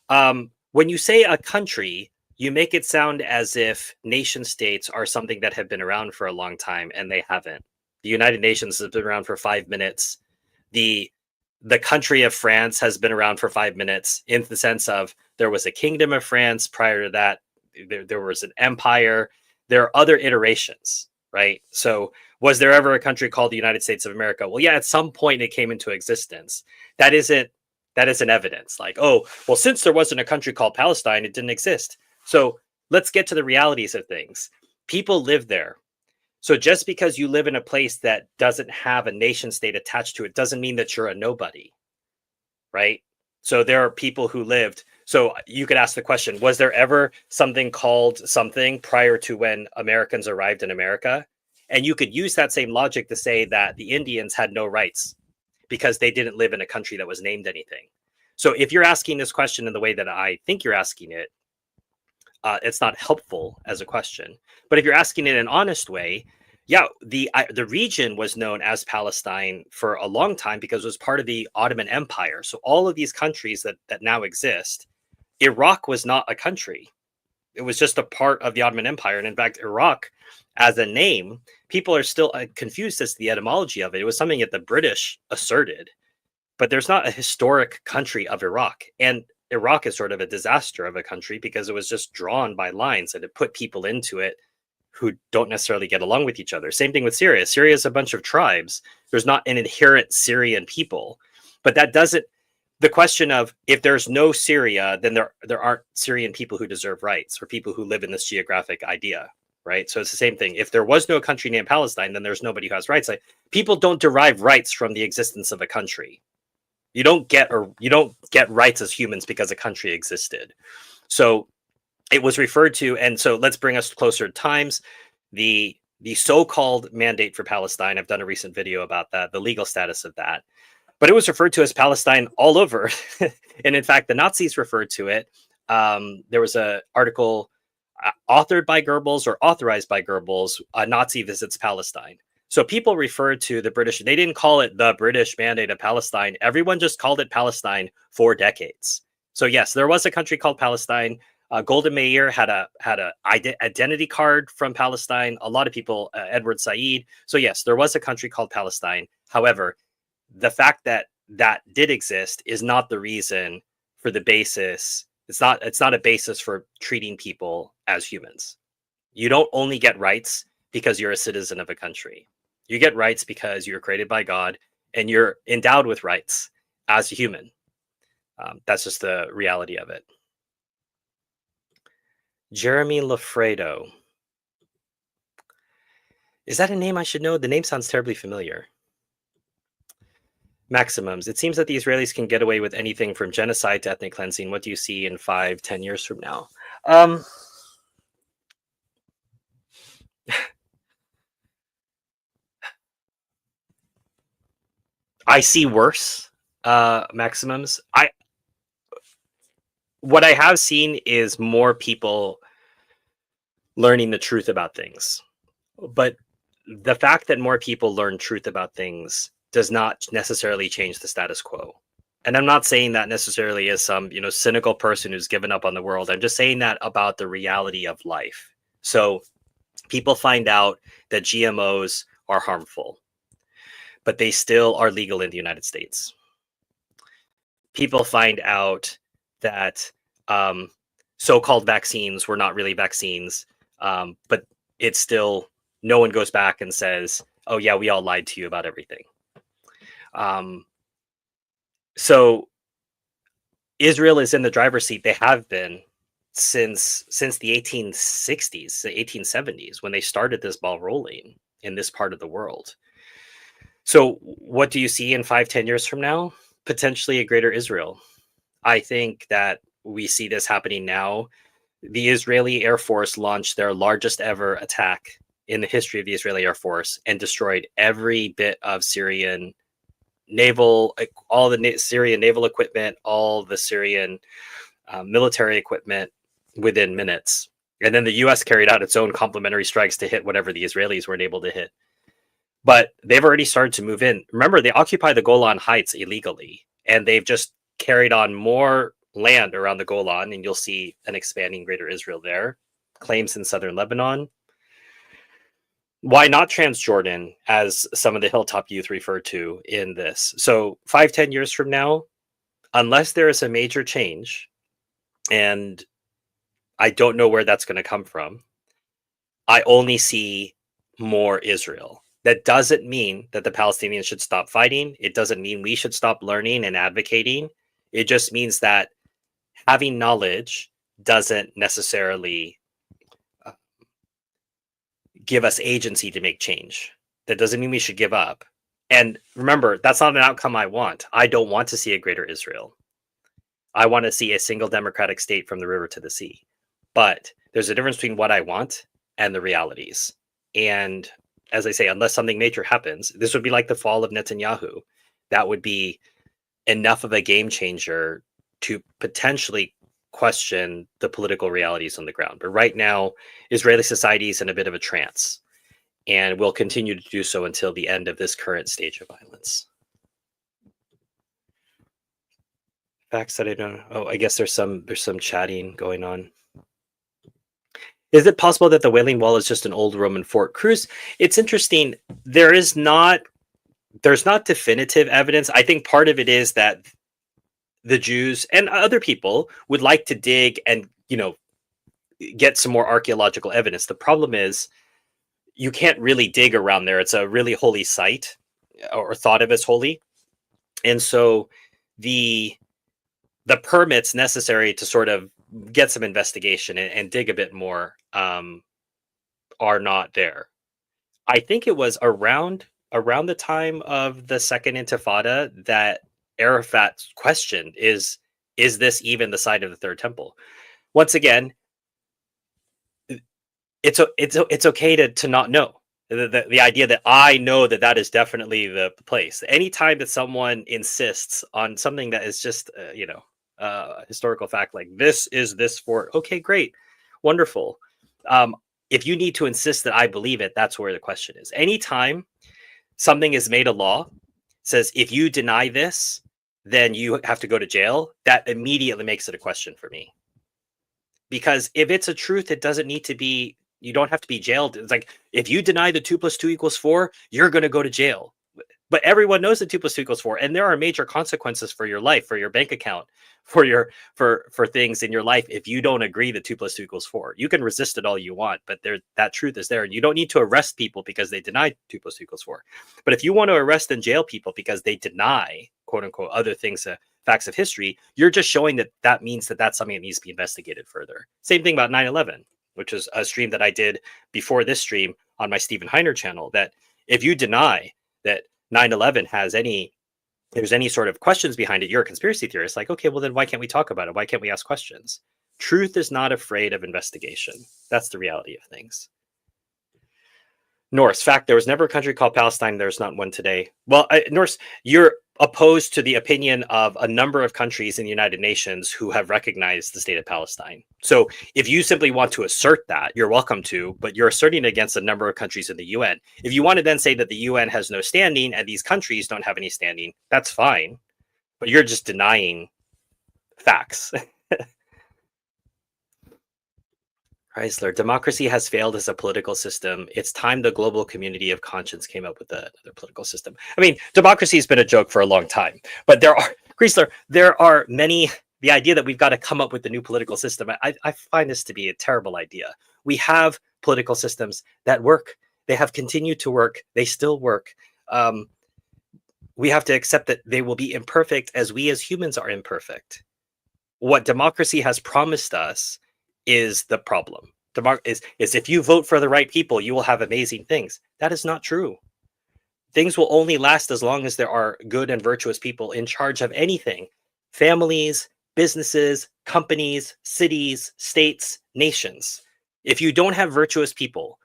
When you say a country, you make it sound as if nation states are something that have been around for a long time, and they haven't. The United Nations has been around for 5 minutes. The country of France has been around for 5 minutes, in the sense of there was a kingdom of France. Prior to that, there was an empire. There are other iterations, right? So was there ever a country called the United States of America? Well, yeah, at some point it came into existence. That isn't evidence. Like, oh, well, since there wasn't a country called Palestine, it didn't exist. So let's get to the realities of things. People live there. So just because you live in a place that doesn't have a nation state attached to it doesn't mean that you're a nobody, right? So there are people who lived. So you could ask the question, was there ever something called something prior to when Americans arrived in America? And you could use that same logic to say that the Indians had no rights because they didn't live in a country that was named anything. So if you're asking this question in the way that I think you're asking it, it's not helpful as a question. But if you're asking it in an honest way, yeah, the region was known as Palestine for a long time because it was part of the Ottoman Empire. So all of these countries that now exist, Iraq was not a country. It was just a part of the Ottoman Empire. And in fact, Iraq, as a name, people are still confused as to the etymology of it. It was something that the British asserted, but there's not a historic country of Iraq. And Iraq is sort of a disaster of a country because it was just drawn by lines and it put people into it who don't necessarily get along with each other. Same thing with Syria. Syria is a bunch of tribes. There's not an inherent Syrian people, but that doesn't. The question of if there's no Syria, then there aren't Syrian people who deserve rights or people who live in this geographic idea, right? So it's the same thing. If there was no country named Palestine, then there's nobody who has rights. Like, people don't derive rights from the existence of a country. You don't get rights as humans because a country existed. So it was referred to, and so let's bring us closer to times. The so-called mandate for Palestine. I've done a recent video about that, the legal status of that. But it was referred to as Palestine all over. And in fact, the Nazis referred to it. There was an article authored by Goebbels or authorized by Goebbels, a Nazi visits Palestine. So people referred to the British. They didn't call it the British Mandate of Palestine. Everyone just called it Palestine for decades. So yes, there was a country called Palestine. Golda Meir had a identity card from Palestine. A lot of people, Edward Said. So yes, there was a country called Palestine. However, the fact that did exist is not the reason for the basis. It's not a basis for treating people as humans. You don't only get rights because you're a citizen of a country. You get rights because you're created by God and you're endowed with rights as a human. That's just the reality of it. Jeremy Lafredo. Is that a name I should know? The name sounds terribly familiar. Maximums. It seems that the Israelis can get away with anything from genocide to ethnic cleansing. What do you see in 5-10 years from now? I see worse maximums. What I have seen is more people learning the truth about things. But the fact that more people learn truth about things does not necessarily change the status quo. And I'm not saying that necessarily as some, cynical person who's given up on the world. I'm just saying that about the reality of life. So people find out that GMOs are harmful, but they still are legal in the United States. People find out that so-called vaccines were not really vaccines, but it's still, no one goes back and says, oh yeah, we all lied to you about everything. So Israel is in the driver's seat. They have been since the 1860s, the 1870s, when they started this ball rolling in this part of the world. So what do you see in 5-10 years from now? Potentially a greater Israel. I think that we see this happening now. The Israeli Air Force launched their largest ever attack in the history of the Israeli Air Force and destroyed every bit of Syrian naval, all the Syrian naval equipment, all the Syrian military equipment within minutes. And then the US carried out its own complementary strikes to hit whatever the Israelis weren't able to hit. But they've already started to move in. Remember, they occupy the Golan Heights illegally, and they've just carried on more land around the Golan, and you'll see an expanding greater Israel there. Claims in southern Lebanon. Why not Transjordan, as some of the hilltop youth refer to in this? So 5-10 years from now, unless there is a major change, and I don't know where that's going to come from, I only see more Israel. That doesn't mean that the Palestinians should stop fighting. It doesn't mean we should stop learning and advocating. It just means that having knowledge doesn't necessarily give us agency to make change. That doesn't mean we should give up. And remember, that's not an outcome I want. I don't want to see a greater Israel. I want to see a single democratic state from the river to the sea. But there's a difference between what I want and the realities. And as I say, unless something major happens, this would be like the fall of Netanyahu. That would be enough of a game changer to potentially question the political realities on the ground. But right now, Israeli society is in a bit of a trance, and will continue to do so until the end of this current stage of violence. Facts that I don't know. Oh, I guess there's some chatting going on. Is it possible that the Wailing Wall is just an old Roman fort? Cruz, it's interesting. There's not definitive evidence. I think part of it is that the Jews and other people would like to dig and, get some more archaeological evidence. The problem is you can't really dig around there. It's a really holy site, or thought of as holy. And so the permits necessary to sort of get some investigation and dig a bit more are not there. I think it was around the time of the Second Intifada that Arafat questioned, is this even the site of the Third Temple? Once again, it's okay to not know. The idea that I know that is definitely the place. Anytime that someone insists on something that is just historical fact, like this is this fort, okay, great, wonderful. If you need to insist that I believe it, that's where the question is. Anytime something is made a law, says if you deny this, then you have to go to jail, that immediately makes it a question for me. Because if it's a truth, it doesn't need to be, you don't have to be jailed. It's like, if you deny the 2 + 2 = 4, you're going to go to jail. But everyone knows that 2 + 2 = 4, and there are major consequences for your life, for your bank account, for things in your life if you don't agree that 2 + 2 = 4. You can resist it all you want, but that truth is there, and you don't need to arrest people because they deny 2 + 2 = 4. But if you want to arrest and jail people because they deny, quote unquote, other things, facts of history, you're just showing that means that that's something that needs to be investigated further. Same thing about 9/11, which is a stream that I did before this stream on my Stephen Heiner channel. That if you deny that 9/11 there's any sort of questions behind it, you're a conspiracy theorist. Like, okay, well then why can't we talk about it? Why can't we ask questions? Truth is not afraid of investigation. That's the reality of things. Norse, fact, there was never a country called Palestine. There's not one today. Well, Norse, you're opposed to the opinion of a number of countries in the United Nations who have recognized the state of Palestine. So if you simply want to assert that, you're welcome to, but you're asserting against a number of countries in the UN. If you want to then say that the UN has no standing and these countries don't have any standing, that's fine. but you're just denying facts. Chrysler, democracy has failed as a political system. It's time the global community of conscience came up with another political system. I mean, democracy has been a joke for a long time, but Chrysler, there are many. The idea that we've got to come up with a new political system, I find this to be a terrible idea. We have political systems that work. They have continued to work. They still work. We have to accept that they will be imperfect as we as humans are imperfect. What democracy has promised us is the problem. Is if you vote for the right people, you will have amazing things. That is not true. Things will only last as long as there are good and virtuous people in charge of anything. Families, businesses, companies, cities, states, nations. If you don't have virtuous people,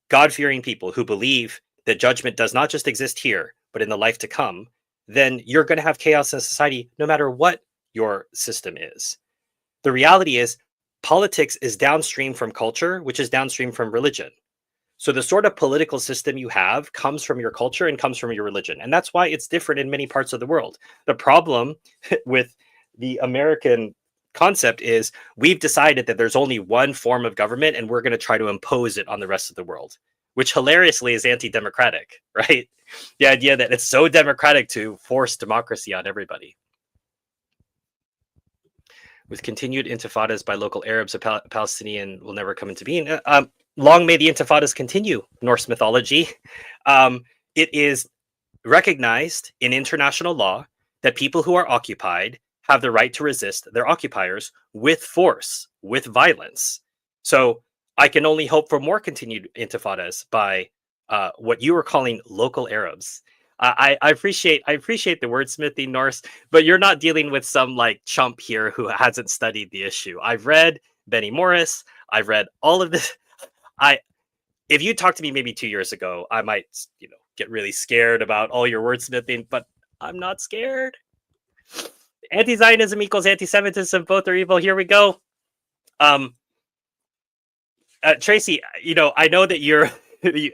God-fearing people who believe that judgment does not just exist here, but in the life to come, then you're going to have chaos in society no matter what your system is. The reality is politics is downstream from culture, which is downstream from religion. So the sort of political system you have comes from your culture and comes from your religion. And that's why it's different in many parts of the world. The problem with the American concept is we've decided that there's only one form of government and we're going to try to impose it on the rest of the world, which hilariously is anti-democratic, right? The idea that it's so democratic to force democracy on everybody. With continued intifadas by local Arabs, a Palestinian will never come into being. Long may the intifadas continue, Norse mythology. It is recognized in international law that people who are occupied have the right to resist their occupiers with force, with violence. So I can only hope for more continued intifadas by what you were calling local Arabs. I appreciate the wordsmithing, Norse, but you're not dealing with some like chump here who hasn't studied the issue. I've read Benny Morris. I've read all of this. If you talked to me maybe 2 years ago, I might, get really scared about all your wordsmithing, but I'm not scared. Anti-Zionism equals anti-Semitism. Both are evil. Here we go. Tracy, I know that you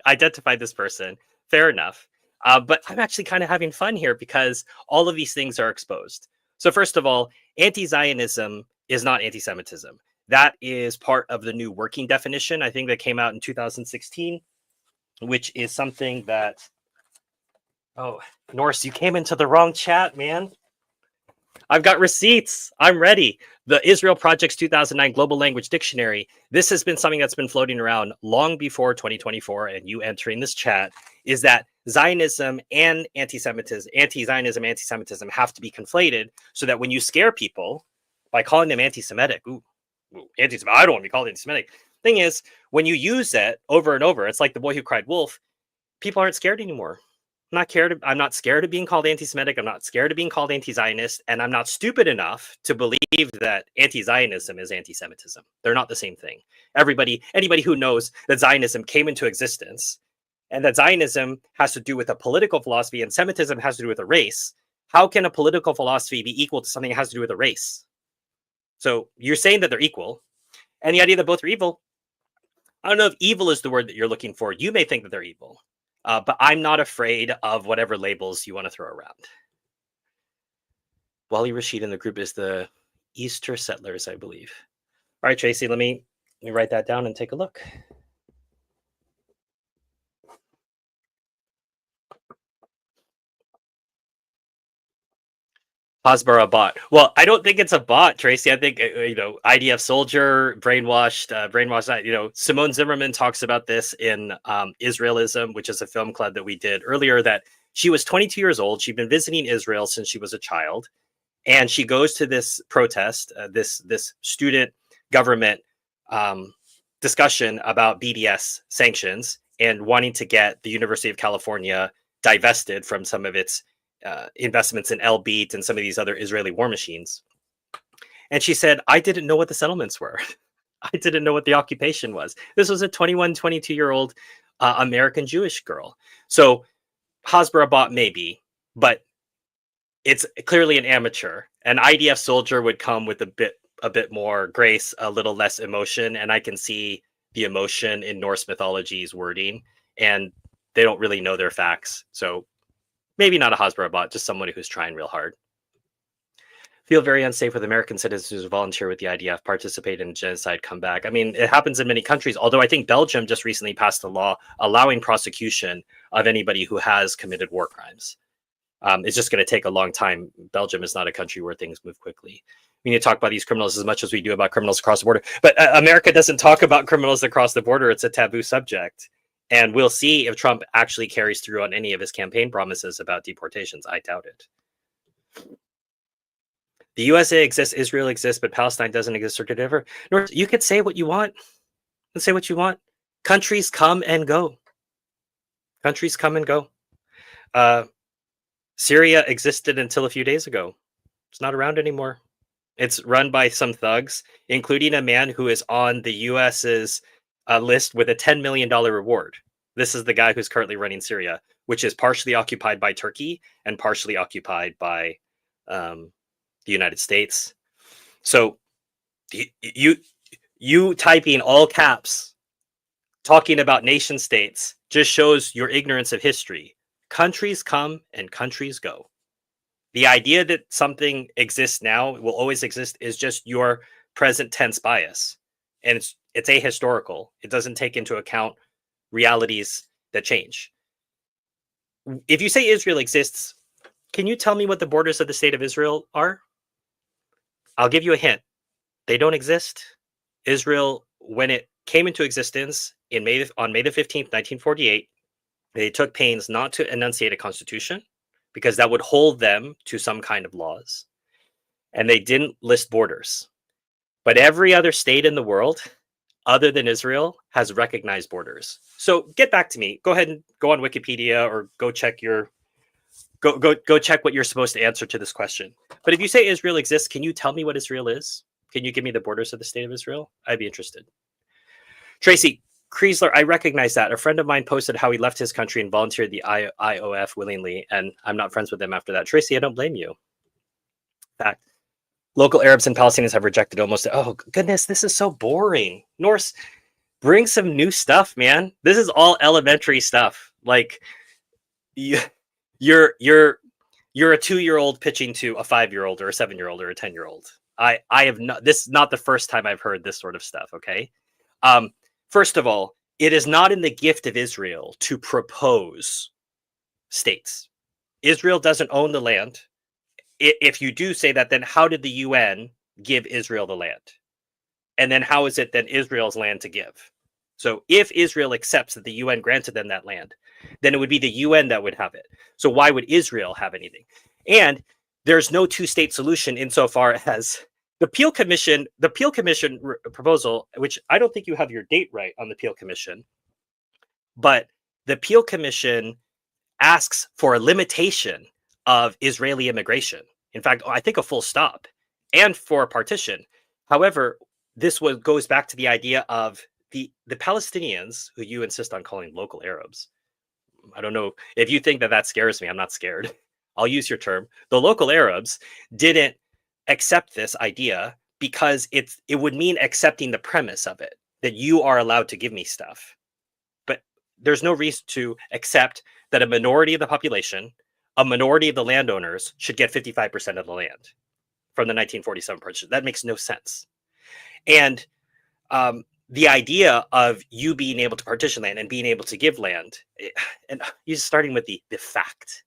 identified this person. Fair enough. But I'm actually kind of having fun here because all of these things are exposed. So first of all, anti-Zionism is not anti-Semitism. That is part of the new working definition, I think, that came out in 2016, which is something that... Oh, Norse, you came into the wrong chat, man. I've got receipts. I'm ready. The Israel Project's 2009 Global Language Dictionary. This has been something that's been floating around long before 2024, and you entering this chat, is that Zionism and anti-Semitism, anti-Zionism, anti-Semitism have to be conflated so that when you scare people by calling them anti-Semitic, anti-Semitic, I don't want to be called anti-Semitic. Thing is, when you use it over and over, it's like the boy who cried wolf, people aren't scared anymore. I'm not scared of being called anti-Semitic. I'm not scared of being called anti-Zionist. And I'm not stupid enough to believe that anti-Zionism is anti-Semitism. They're not the same thing. Anybody who knows that Zionism came into existence and that Zionism has to do with a political philosophy and Semitism has to do with a race, how can a political philosophy be equal to something that has to do with a race? So you're saying that they're equal. And the idea that both are evil, I don't know if evil is the word that you're looking for. You may think that they're evil. But I'm not afraid of whatever labels you want to throw around. Wally Rashid in the group is the Easter settlers, I believe. All right, Tracy, let me write that down and take a look. Hasbara a bot. Well, I don't think it's a bot, Tracy. I think, IDF soldier, brainwashed. Simone Zimmerman talks about this in Israelism, which is a film club that we did earlier, that she was 22 years old. She'd been visiting Israel since she was a child. And she goes to this protest, this student government discussion about BDS sanctions and wanting to get the University of California divested from some of its investments in El Beat and some of these other Israeli war machines. And she said, I didn't know what the settlements were. I didn't know what the occupation was. This was a 21, 22-year-old American Jewish girl. So Hasbara bot maybe, but it's clearly an amateur. An IDF soldier would come with a bit more grace, a little less emotion. And I can see the emotion in Norse mythology's wording, and they don't really know their facts. So maybe not a Hasbara bot, just somebody who's trying real hard. Feel very unsafe with American citizens who volunteer with the IDF, participate in genocide, come back. I mean, it happens in many countries, although I think Belgium just recently passed a law allowing prosecution of anybody who has committed war crimes. It's just going to take a long time. Belgium is not a country where things move quickly. We need to talk about these criminals as much as we do about criminals across the border. But America doesn't talk about criminals across the border. It's a taboo subject. And we'll see if Trump actually carries through on any of his campaign promises about deportations. I doubt it. The USA exists, Israel exists, but Palestine doesn't exist or could ever. You could say what you want. Say what you want. Countries come and go. Countries come and go. Syria existed until a few days ago. It's not around anymore. It's run by some thugs, including a man who is on the US's list with a $10 million reward. This is the guy who's currently running Syria, which is partially occupied by Turkey and partially occupied by the United States. So you typing all caps, talking about nation states, just shows your ignorance of history. Countries come and countries go. The idea that something exists now, will always exist, is just your present tense bias. And it's ahistorical. It doesn't take into account realities that change. If you say Israel exists, can you tell me what the borders of the state of Israel are? I'll give you a hint. They don't exist. Israel, when it came into existence on May the 15th, 1948, they took pains not to enunciate a constitution because that would hold them to some kind of laws. And they didn't list borders. But every other state in the world, other than Israel, has recognized borders. So get back to me. Go ahead and go on Wikipedia or go check go check what you're supposed to answer to this question. But if you say Israel exists, can you tell me what Israel is? Can you give me the borders of the state of Israel? I'd be interested. Tracy Kriesler, I recognize that. A friend of mine posted how he left his country and volunteered the IOF willingly, and I'm not friends with him after that. Tracy, I don't blame you. In fact, local Arabs and Palestinians have rejected almost. Oh goodness, this is so boring. Norse, bring some new stuff, man. This is all elementary stuff. Like you're a 2-year-old pitching to a 5-year-old or a 7-year-old or a 10-year-old. I have not. This is not the first time I've heard this sort of stuff. Okay. First of all, it is not in the gift of Israel to propose states. Israel doesn't own the land. If you do say that, then how did the UN give Israel the land? And then how is it then Israel's land to give? So if Israel accepts that the UN granted them that land, then it would be the UN that would have it. So why would Israel have anything? And there's no two-state solution insofar as the Peel Commission proposal, which I don't think you have your date right on the Peel Commission, but the Peel Commission asks for a limitation of Israeli immigration. In fact, I think a full stop and for a partition. However, this goes back to the idea of the Palestinians, who you insist on calling local Arabs. I don't know if you think that scares me. I'm not scared. I'll use your term. The local Arabs didn't accept this idea because it would mean accepting the premise of it, that you are allowed to give me stuff. But there's no reason to accept that a minority of the population, a minority of the landowners, should get 55% of the land from the 1947 partition. That makes no sense. And the idea of you being able to partition land and being able to give land, and you're starting with the fact.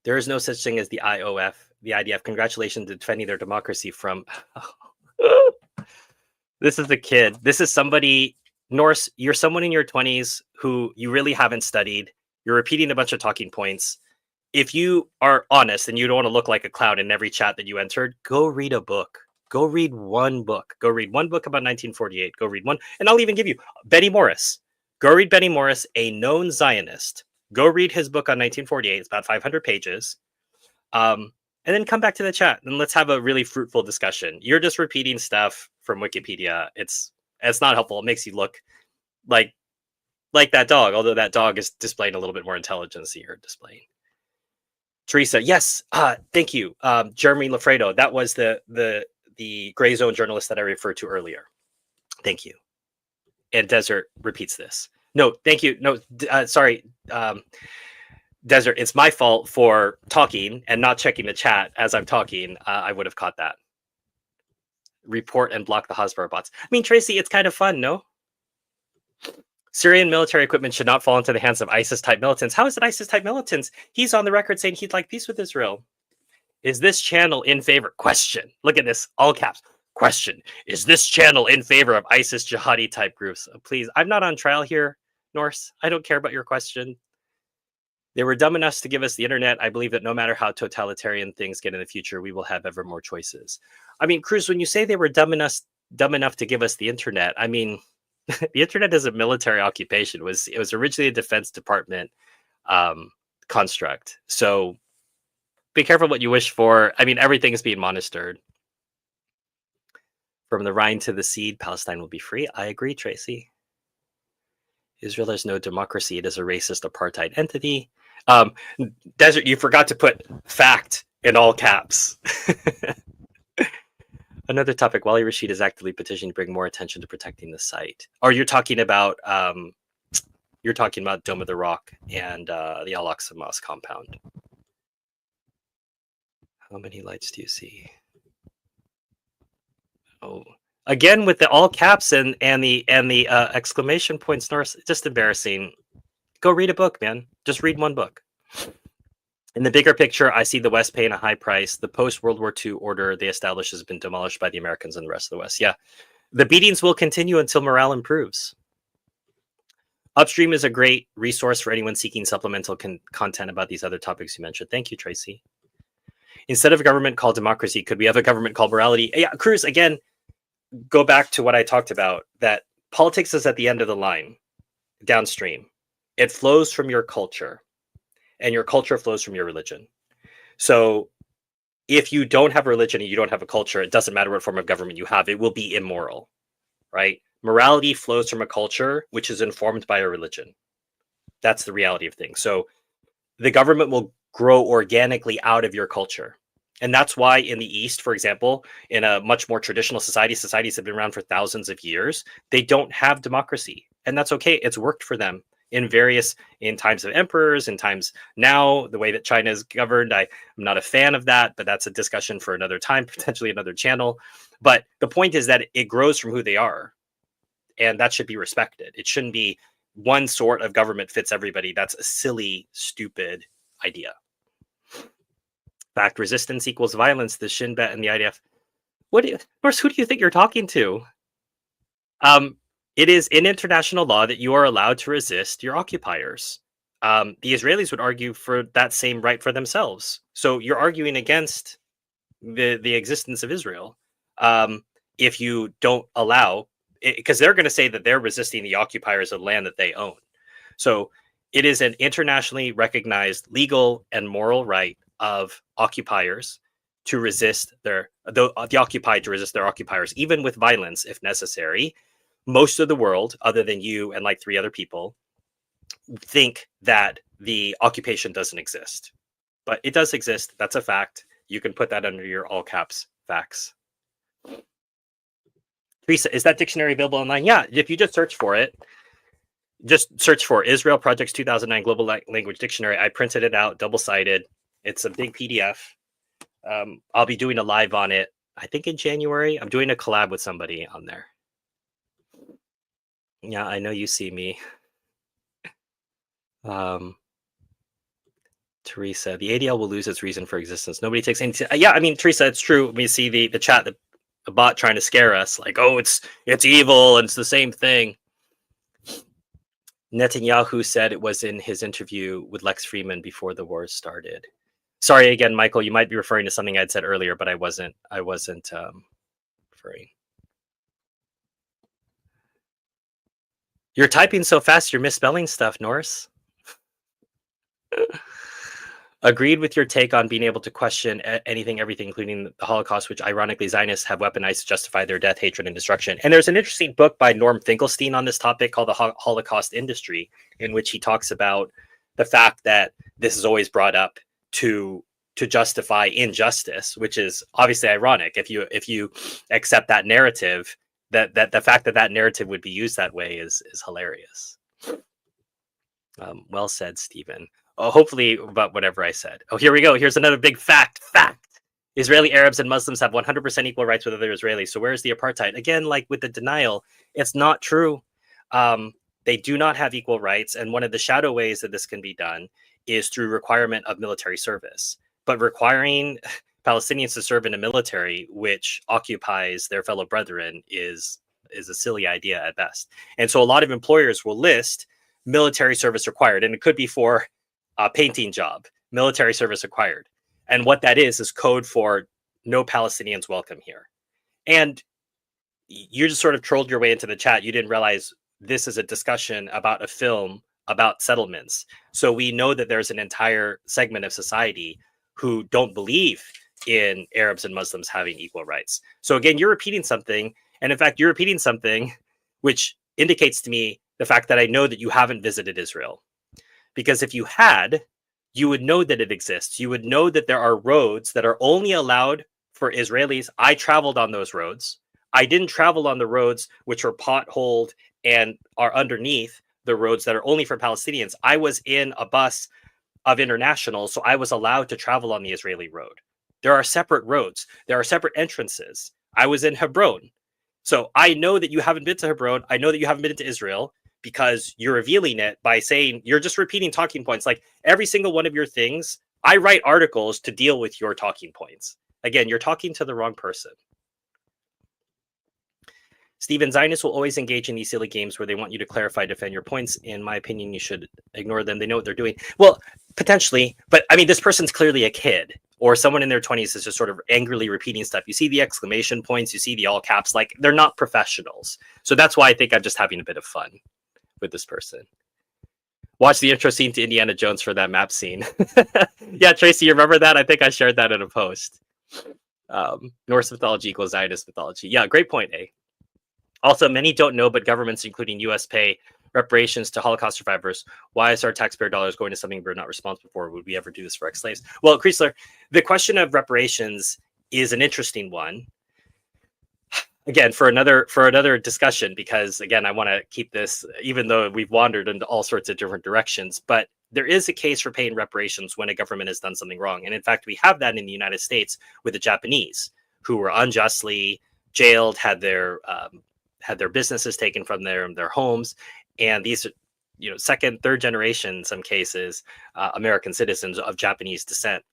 There is no such thing as the IOF, the IDF. Congratulations to defending their democracy from. This is a kid. This is somebody, Norse, you're someone in your 20s who you really haven't studied. You're repeating a bunch of talking points. If you are honest and you don't want to look like a clown in every chat that you entered, go read a book. Go read one book. Go read one book about 1948. Go read one. And I'll even give you Betty Morris. Go read Betty Morris, a known Zionist. Go read his book on 1948. It's about 500 pages. And then come back to the chat and let's have a really fruitful discussion. You're just repeating stuff from Wikipedia. It's not helpful. It makes you look like that dog, although that dog is displaying a little bit more intelligence than you're displaying. Teresa, yes, thank you. Jeremy Lafredo, that was the Gray Zone journalist that I referred to earlier. Thank you. And Desert repeats this. No, thank you. No, sorry. Desert, it's my fault for talking and not checking the chat as I'm talking. I would have caught that. Report and block the Hasbara bots. I mean, Tracy, it's kind of fun, no? Syrian military equipment should not fall into the hands of ISIS-type militants. How is it ISIS-type militants? He's on the record saying he'd like peace with Israel. Is this channel in favor? Question. Look at this, all caps. Question. Is this channel in favor of ISIS jihadi-type groups? Please, I'm not on trial here, Norse. I don't care about your question. They were dumb enough to give us the internet. I believe that no matter how totalitarian things get in the future, we will have ever more choices. I mean, Cruz, when you say they were dumb enough to give us the internet, I mean, the internet is a military occupation. It was originally a Defense Department construct. So be careful what you wish for. I mean, everything is being monitored. From the Rhine to the sea, Palestine will be free. I agree, Tracy. Israel is no democracy. It is a racist apartheid entity. Desert, you forgot to put fact in all caps. Another topic, Wally Rashid is actively petitioning to bring more attention to protecting the site. Or you're talking about Dome of the Rock and the Al-Aqsa Mosque compound. How many lights do you see? Oh, again with the all caps and the exclamation points, North. Just embarrassing. Go read a book, man. Just read one book. In the bigger picture, I see the West paying a high price. The post-World War II order they established has been demolished by the Americans and the rest of the West. Yeah, the beatings will continue until morale improves. Upstream is a great resource for anyone seeking supplemental content about these other topics you mentioned. Thank you, Tracy. Instead of a government called democracy, could we have a government called morality? Yeah, Cruz, again, go back to what I talked about, that politics is at the end of the line, downstream. It flows from your culture, and your culture flows from your religion. So if you don't have a religion and you don't have a culture, it doesn't matter what form of government you have, it will be immoral, right? Morality flows from a culture which is informed by a religion. That's the reality of things. So the government will grow organically out of your culture. And that's why in the East, for example, in a much more traditional society, societies have been around for thousands of years, they don't have democracy. And that's okay. It's worked for them in times of emperors, in times now, the way that China is governed. I'm not a fan of that, but that's a discussion for another time, potentially another channel. But the point is that it grows from who they are. And that should be respected. It shouldn't be one sort of government fits everybody. That's a silly, stupid idea. Fact, resistance equals violence. The Shin Bet and the IDF. Who do you think you're talking to? It is in international law that you are allowed to resist your occupiers. The Israelis would argue for that same right for themselves. So you're arguing against the existence of Israel if you don't allow, because they're going to say that they're resisting the occupiers of land that they own. So it is an internationally recognized legal and moral right of occupiers to resist the occupied to resist their occupiers, even with violence if necessary. Most of the world, other than you and like 3 other people, think that the occupation doesn't exist. But it does exist. That's a fact. You can put that under your all caps facts. Teresa, is that dictionary available online? Yeah, if you just search for it, just search for Israel Projects 2009 Global Language Dictionary. I printed it out, double-sided. It's a big PDF. I'll be doing a live on it, I think in January. I'm doing a collab with somebody on there. Yeah, I know you see me. Teresa, the ADL will lose its reason for existence. Nobody takes any. Yeah, I mean, Teresa, it's true. We see the chat, the bot trying to scare us, like, oh, it's evil and it's the same thing. Netanyahu said it was in his interview with Lex Fridman before the war started. Sorry again, Michael. You might be referring to something I'd said earlier, but I wasn't referring. You're typing so fast, you're misspelling stuff, Norris. Agreed with your take on being able to question anything, everything, including the Holocaust, which ironically Zionists have weaponized to justify their death, hatred, and destruction. And there's an interesting book by Norm Finkelstein on this topic called The Holocaust Industry, in which he talks about the fact that this is always brought up to justify injustice, which is obviously ironic. If you accept that narrative, that the fact that narrative would be used that way is hilarious. Well said, Stephen. hopefully about whatever I said. Oh, here we go. Here's another big fact. Israeli Arabs and Muslims have 100% equal rights with other Israelis. So where's the apartheid? Again, like with the denial, it's not true. They do not have equal rights. And one of the shadow ways that this can be done is through requirement of military service. But requiring Palestinians to serve in a military which occupies their fellow brethren is a silly idea at best. And so a lot of employers will list military service required, and it could be for a painting job, military service required. And what that is code for no Palestinians welcome here. And you just sort of trolled your way into the chat. You didn't realize this is a discussion about a film about settlements. So we know that there's an entire segment of society who don't believe in Arabs and Muslims having equal rights. So again, you're repeating something. And in fact, you're repeating something which indicates to me the fact that I know that you haven't visited Israel. Because if you had, you would know that it exists. You would know that there are roads that are only allowed for Israelis. I traveled on those roads. I didn't travel on the roads which are potholed and are underneath the roads that are only for Palestinians. I was in a bus of internationals, so I was allowed to travel on the Israeli road. There are separate roads. There are separate entrances. I was in Hebron. So I know that you haven't been to Hebron. I know that you haven't been to Israel, because you're revealing it by saying you're just repeating talking points. Like every single one of your things, I write articles to deal with your talking points. Again, you're talking to the wrong person. Stephen, Zionists will always engage in these silly games where they want you to clarify, defend your points. In my opinion, you should ignore them. They know what they're doing. Well, potentially, but I mean, this person's clearly a kid, or someone in their 20s is just sort of angrily repeating stuff. You see the exclamation points, you see the all caps, like they're not professionals. So that's why I think I'm just having a bit of fun with this person. Watch the intro scene to Indiana Jones for that map scene. Yeah, Tracy, you remember that? I think I shared that in a post. Norse mythology equals Zionist mythology. Yeah, great point, A. Also, many don't know, but governments, including U.S., pay reparations to Holocaust survivors. Why is our taxpayer dollars going to something we're not responsible for? Would we ever do this for ex-slaves? Well, Kreisler, the question of reparations is an interesting one. Again, for another discussion, because again, I want to keep this, even though we've wandered into all sorts of different directions, but there is a case for paying reparations when a government has done something wrong. And in fact, we have that in the United States with the Japanese, who were unjustly jailed, had their businesses taken from their homes. And these, second, third generation, in some cases, American citizens of Japanese descent.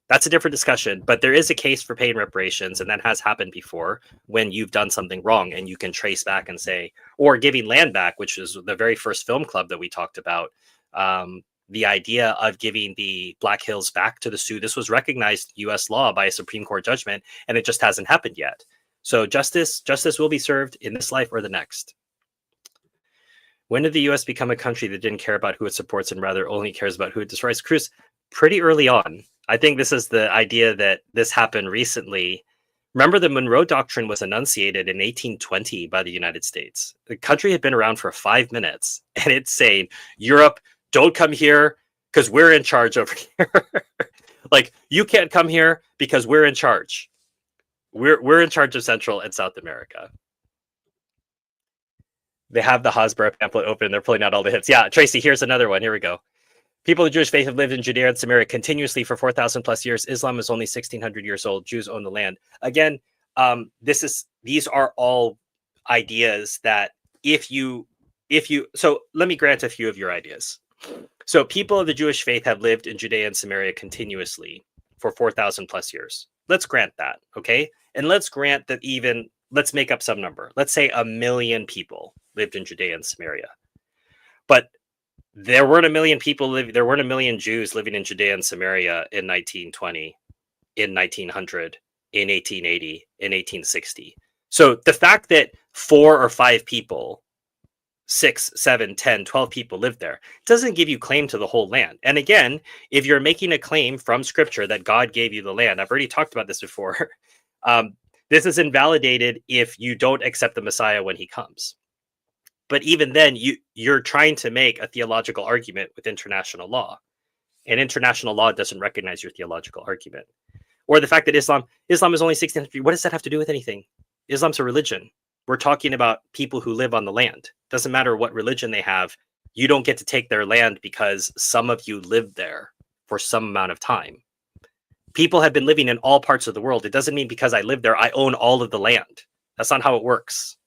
That's a different discussion, but there is a case for paying reparations, and that has happened before when you've done something wrong and you can trace back and say, or giving land back, which is the very first film club that we talked about. The idea of giving the Black Hills back to the Sioux, this was recognized U.S. law by a Supreme Court judgment, and it just hasn't happened yet. So justice will be served in this life or the next. When did the U.S. become a country that didn't care about who it supports and rather only cares about who it destroys? Cruz, pretty early on. I think this is the idea that this happened recently. Remember, the Monroe Doctrine was enunciated in 1820 by the United States. The country had been around for 5 minutes, and it's saying, Europe, don't come here because we're in charge over here. Like, you can't come here because we're in charge. We're in charge of Central and South America. They have the Hasbara pamphlet open. They're pulling out all the hits. Yeah, Tracy, here's another one. Here we go. People of the Jewish faith have lived in Judea and Samaria continuously for 4,000 plus years. Islam is only 1,600 years old. Jews own the land. Again, these are all ideas that so let me grant a few of your ideas. So people of the Jewish faith have lived in Judea and Samaria continuously for 4,000 plus years. Let's grant that, okay? And let's grant that let's make up some number. Let's say 1 million people lived in Judea and Samaria. But there weren't 1 million people there weren't 1 million Jews living in Judea and Samaria in 1920, in 1900, in 1880, in 1860. So the fact that 4 or 5 people, 6, 7, 10, 12 people lived there doesn't give you claim to the whole land. And again, if you're making a claim from scripture that God gave you the land, I've already talked about this before. This is invalidated if you don't accept the Messiah when he comes. But even then, you're trying to make a theological argument with international law. And international law doesn't recognize your theological argument. Or the fact that Islam is only 1,600. What does that have to do with anything? Islam's a religion. We're talking about people who live on the land. Doesn't matter what religion they have. you don't get to take their land because some of you lived there for some amount of time. People have been living in all parts of the world. It doesn't mean because I live there, I own all of the land. That's not how it works.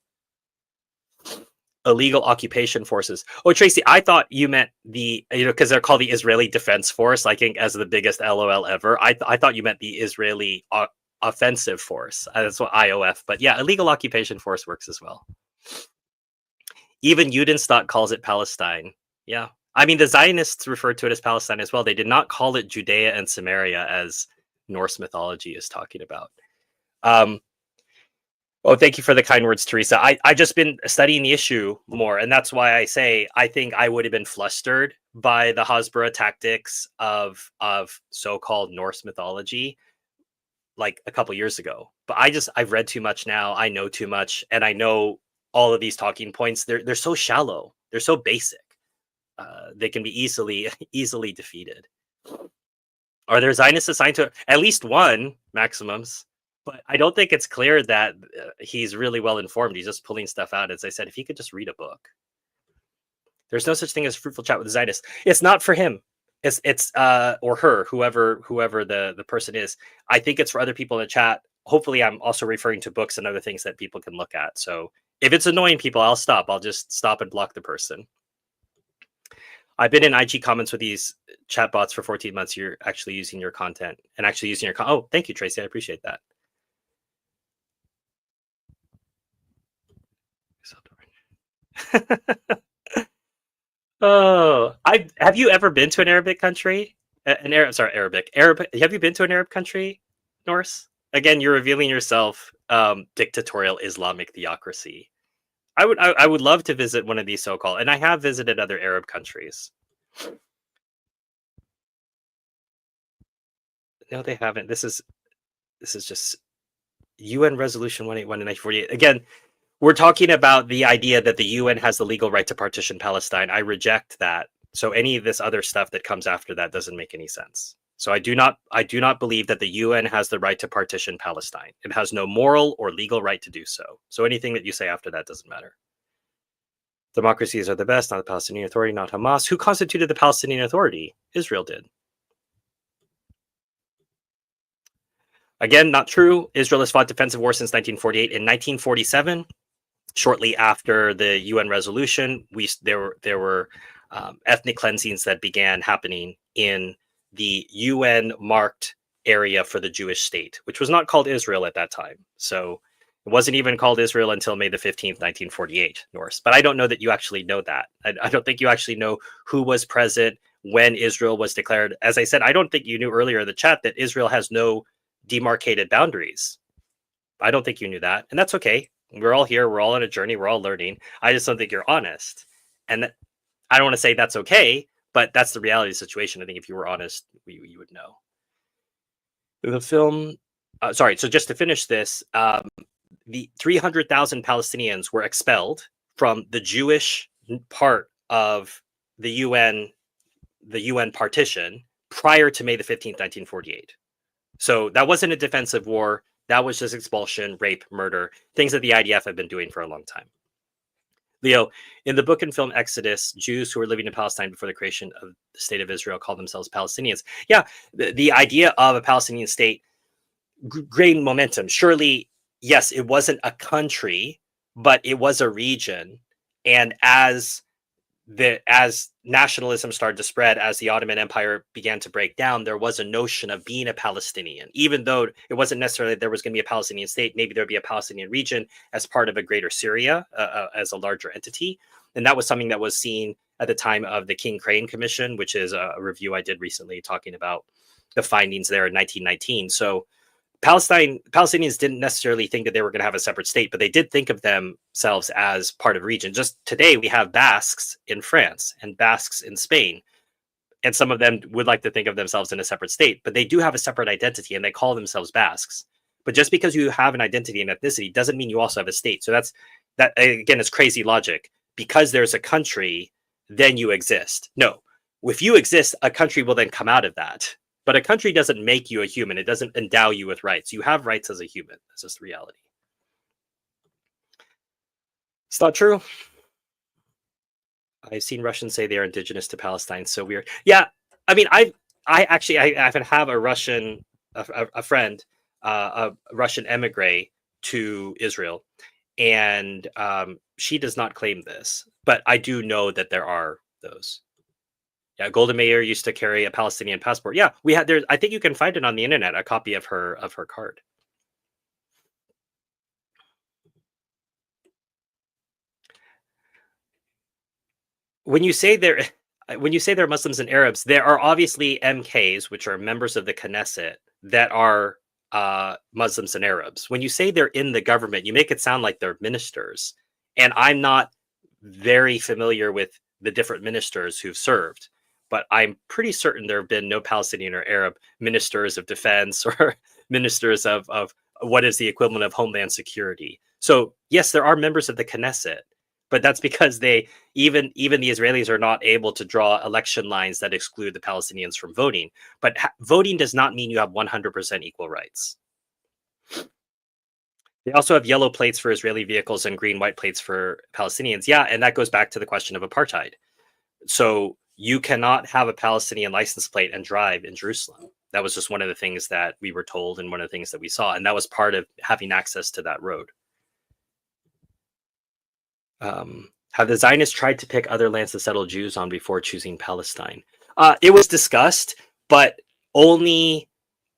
Illegal occupation forces. Oh, Tracy, I thought you meant the, because they're called the Israeli Defense Force, I think, as the biggest LOL ever. I thought you meant the Israeli Offensive Force. That's what IOF. But yeah, illegal occupation force works as well. Even Judenstaat calls it Palestine. Yeah. I mean, the Zionists refer to it as Palestine as well. They did not call it Judea and Samaria as Norse mythology is talking about. Oh, thank you for the kind words, Teresa. I just been studying the issue more, and that's why I say I think I would have been flustered by the Hasbara tactics of so-called Norse mythology like a couple years ago. But I've read too much now. I know too much, and I know all of these talking points. They're so shallow. They're so basic. They can be easily defeated. Are there Zionists assigned to at least one maximums? But I don't think it's clear that he's really well informed. He's just pulling stuff out. As I said, if he could just read a book. There's no such thing as fruitful chat with the Zionist. It's not for him. It's or her, whoever the person is. I think it's for other people in the chat. Hopefully, I'm also referring to books and other things that people can look at. So if it's annoying people, I'll stop. I'll just stop and block the person. I've been in IG comments with these chatbots for 14 months. You're actually using your content and actually using your oh, thank you, Tracy. I appreciate that. Oh, have you ever been to an Arabic country? Arabic. Have you been to an Arab country, Norse? Again, you're revealing yourself dictatorial Islamic theocracy. I would love to visit one of these so-called, and I have visited other Arab countries. No, they haven't. This is just UN Resolution 181 in 1948. Again, we're talking about the idea that the UN has the legal right to partition Palestine. I reject that. So any of this other stuff that comes after that doesn't make any sense. So I do not believe that the UN has the right to partition Palestine. It has no moral or legal right to do so. So anything that you say after that doesn't matter. Democracies are the best, not the Palestinian Authority, not Hamas. Who constituted the Palestinian Authority? Israel did. Again, not true. Israel has fought defensive war since 1948. In 1947, shortly after the UN resolution, there were ethnic cleansings that began happening in the UN marked area for the Jewish state, which was not called Israel at that time. So it wasn't even called Israel until May the 15th, 1948, Norse. But I don't know that you actually know that. I don't think you actually know who was present when Israel was declared. As I said, I don't think you knew earlier in the chat that Israel has no demarcated boundaries. I don't think you knew that. And that's okay. We're all here. We're all on a journey. We're all learning. I just don't think you're honest. And I don't want to say that's okay, but that's the reality of the situation. I think if you were honest, you would know. The film, so just to finish this, the 300,000 Palestinians were expelled from the Jewish part of the UN partition prior to May the 15th, 1948. So that wasn't a defensive war. That was just expulsion, rape, murder, things that the IDF have been doing for a long time. Leo, in the book and film Exodus, Jews who were living in Palestine before the creation of the state of Israel called themselves Palestinians. Yeah, the idea of a Palestinian state gained momentum. Surely, yes, it wasn't a country, but it was a region. And as nationalism started to spread, as the Ottoman Empire began to break down, there was a notion of being a Palestinian, even though it wasn't necessarily there was going to be a Palestinian state. Maybe there'd be a Palestinian region as part of a greater Syria, as a larger entity. And that was something that was seen at the time of the King Crane Commission, which is a review I did recently talking about the findings there in 1919. So Palestinians didn't necessarily think that they were going to have a separate state, but they did think of themselves as part of a region. Just today, we have Basques in France and Basques in Spain, and some of them would like to think of themselves in a separate state, but they do have a separate identity, and they call themselves Basques. But just because you have an identity and ethnicity doesn't mean you also have a state. So that again, is crazy logic. Because there's a country, then you exist. No, if you exist, a country will then come out of that. But a country doesn't make you a human. It doesn't endow you with rights. You have rights as a human. That's just the reality. It's not true. I've seen Russians say they are indigenous to Palestine. So weird. Yeah, I mean, I happen to have a Russian a friend, a Russian emigre to Israel, and she does not claim this, but I do know that there are those. Yeah, Golda Meir used to carry a Palestinian passport. Yeah, we had there. I think you can find it on the internet. A copy of her card. When you say they're when you say they're Muslims and Arabs, there are obviously MKs, which are members of the Knesset, that are Muslims and Arabs. When you say they're in the government, you make it sound like they're ministers, and I'm not very familiar with the different ministers who've served, but I'm pretty certain there have been no Palestinian or Arab ministers of defense or ministers of what is the equivalent of Homeland Security. So yes, there are members of the Knesset, but that's because they even the Israelis are not able to draw election lines that exclude the Palestinians from voting. But voting does not mean you have 100% equal rights. They also have yellow plates for Israeli vehicles and green white plates for Palestinians. Yeah, and that goes back to the question of apartheid. So you cannot have a Palestinian license plate and drive in Jerusalem. That was just one of the things that we were told and one of the things that we saw, and that was part of having access to that road. Have the Zionists tried to pick other lands to settle Jews on before choosing Palestine? It was discussed, but only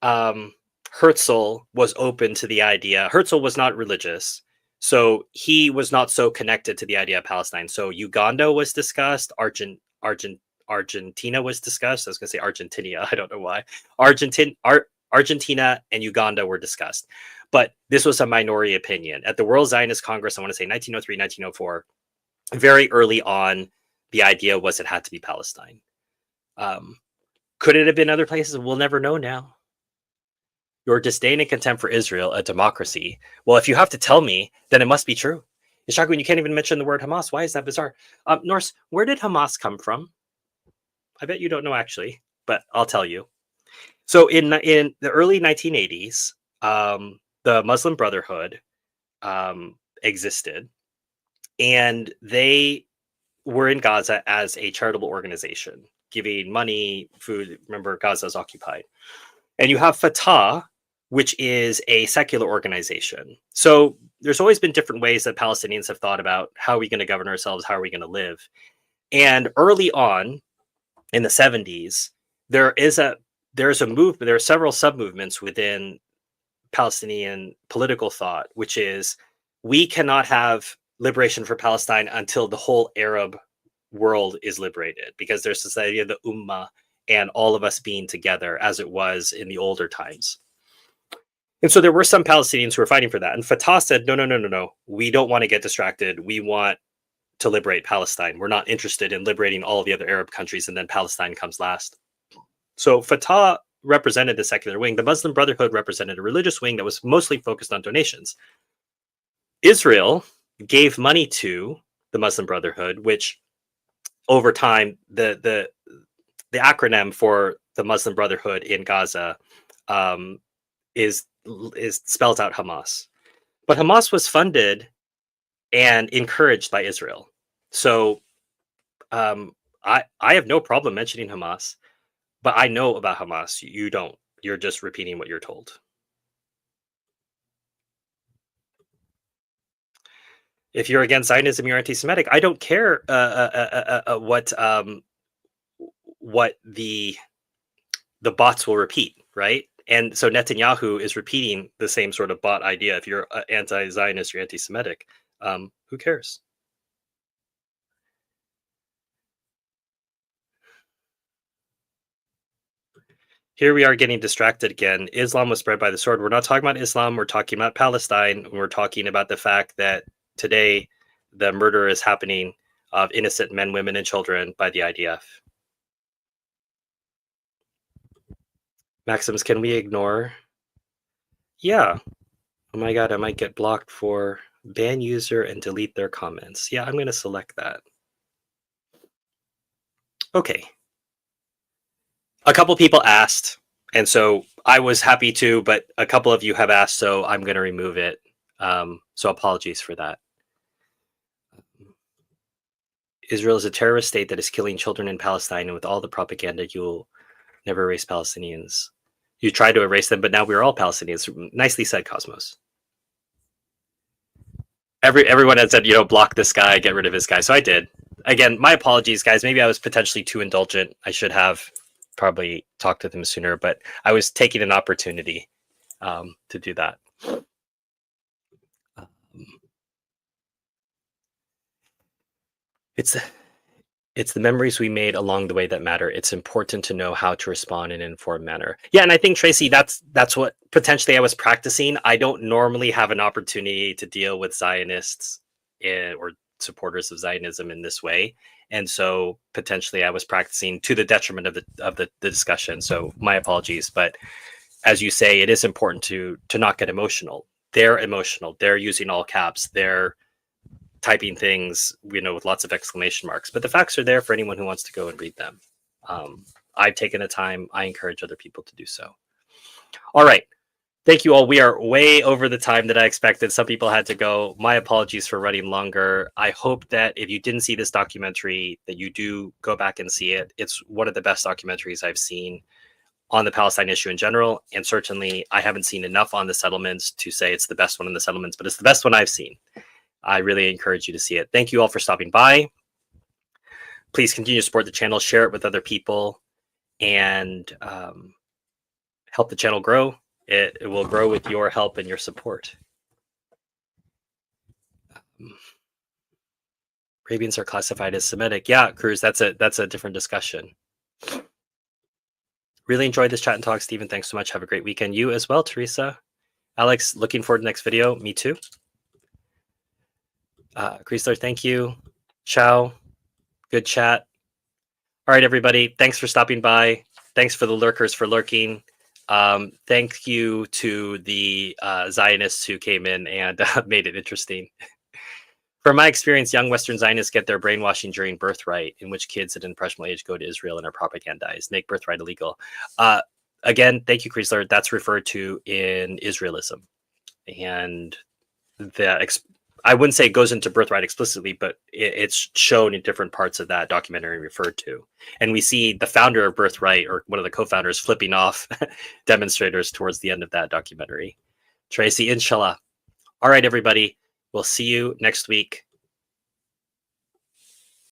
Herzl was open to the idea. Herzl was not religious, so he was not so connected to the idea of Palestine. So Uganda was discussed, Argentina was discussed. I was going to say Argentina. I don't know why. Argentina and Uganda were discussed, but this was a minority opinion. At the World Zionist Congress, I want to say 1903, 1904, very early on, the idea was it had to be Palestine. Could it have been other places? We'll never know now. Your disdain and contempt for Israel, a democracy. Well, if you have to tell me, then it must be true. Ishaku, you can't even mention the word Hamas. Why is that bizarre? Norse, where did Hamas come from? I bet you don't know actually, but I'll tell you. So in the early 1980s, the Muslim Brotherhood existed, and they were in Gaza as a charitable organization, giving money, food. Remember, Gaza is occupied. And you have Fatah, which is a secular organization. So there's always been different ways that Palestinians have thought about how are we going to govern ourselves, how are we going to live. And early on in the 70s, there's a movement, there are several sub-movements within Palestinian political thought, which is we cannot have liberation for Palestine until the whole Arab world is liberated, because there's this idea of the Ummah and all of us being together as it was in the older times. And so there were some Palestinians who were fighting for that. And Fatah said, no. We don't want to get distracted. We want to liberate Palestine. We're not interested in liberating all of the other Arab countries, and then Palestine comes last. So Fatah represented the secular wing. The Muslim Brotherhood represented a religious wing that was mostly focused on donations. Israel gave money to the Muslim Brotherhood, which over time, the acronym for the Muslim Brotherhood in Gaza is spells out Hamas. But Hamas was funded and encouraged by Israel. So I have no problem mentioning Hamas, but I know about Hamas. You don't. You're just repeating what you're told. If you're against Zionism, you're anti-Semitic. I don't care what the bots will repeat, right? And so Netanyahu is repeating the same sort of bot idea. If you're anti-Zionist, you're anti-Semitic. Who cares? Here we are getting distracted again. Islam was spread by the sword. We're not talking about Islam. We're talking about Palestine. We're talking about the fact that today the murder is happening of innocent men, women, and children by the IDF. Maxims, can we ignore? Yeah. Oh my God, I might get blocked for ban user and delete their comments. Yeah, I'm going to select that. Okay. A couple people asked, and so I was happy to, but a couple of you have asked, so I'm going to remove it. So apologies for that. Israel is a terrorist state that is killing children in Palestine, and with all the propaganda, you will never erase Palestinians. You try to erase them, but now we're all Palestinians. Nicely said, Cosmos. Everyone had said, block this guy, get rid of this guy. So I did. Again, my apologies, guys. Maybe I was potentially too indulgent. I should have probably talked to them sooner, but I was taking an opportunity to do that. It's the memories we made along the way that matter. It's important to know how to respond in an informed manner. Yeah, and I think, Tracy, that's what potentially I was practicing. I don't normally have an opportunity to deal with Zionists or supporters of Zionism in this way, and so potentially I was practicing to the detriment of the discussion. So my apologies, but as you say, it is important to not get emotional. They're emotional. They're using all caps. They're typing things, with lots of exclamation marks, but the facts are there for anyone who wants to go and read them. I've taken the time. I encourage other people to do so. All right. Thank you all. We are way over the time that I expected. Some people had to go. My apologies for running longer. I hope that if you didn't see this documentary, that you do go back and see it. It's one of the best documentaries I've seen on the Palestine issue in general. And certainly I haven't seen enough on the settlements to say it's the best one in the settlements, but it's the best one I've seen. I really encourage you to see it. Thank you all for stopping by. Please continue to support the channel, share it with other people, and help the channel grow. It will grow with your help and your support. Arabians are classified as Semitic. Yeah, Cruz, that's a different discussion. Really enjoyed this chat and talk, Stephen. Thanks so much. Have a great weekend. You as well, Teresa. Alex, looking forward to the next video. Me too. Kreisler, thank you. Ciao. Good chat. All right, everybody. Thanks for stopping by. Thanks for the lurkers for lurking. Thank you to the Zionists who came in and made it interesting. From my experience, young Western Zionists get their brainwashing during birthright, in which kids at an impressionable age go to Israel and are propagandized, make birthright illegal. Again, thank you, Kreisler. That's referred to in Israelism. And I wouldn't say it goes into birthright explicitly, but it's shown in different parts of that documentary referred to. And we see the founder of Birthright, or one of the co-founders, flipping off demonstrators towards the end of that documentary. Tracy, inshallah. All right, everybody. We'll see you next week.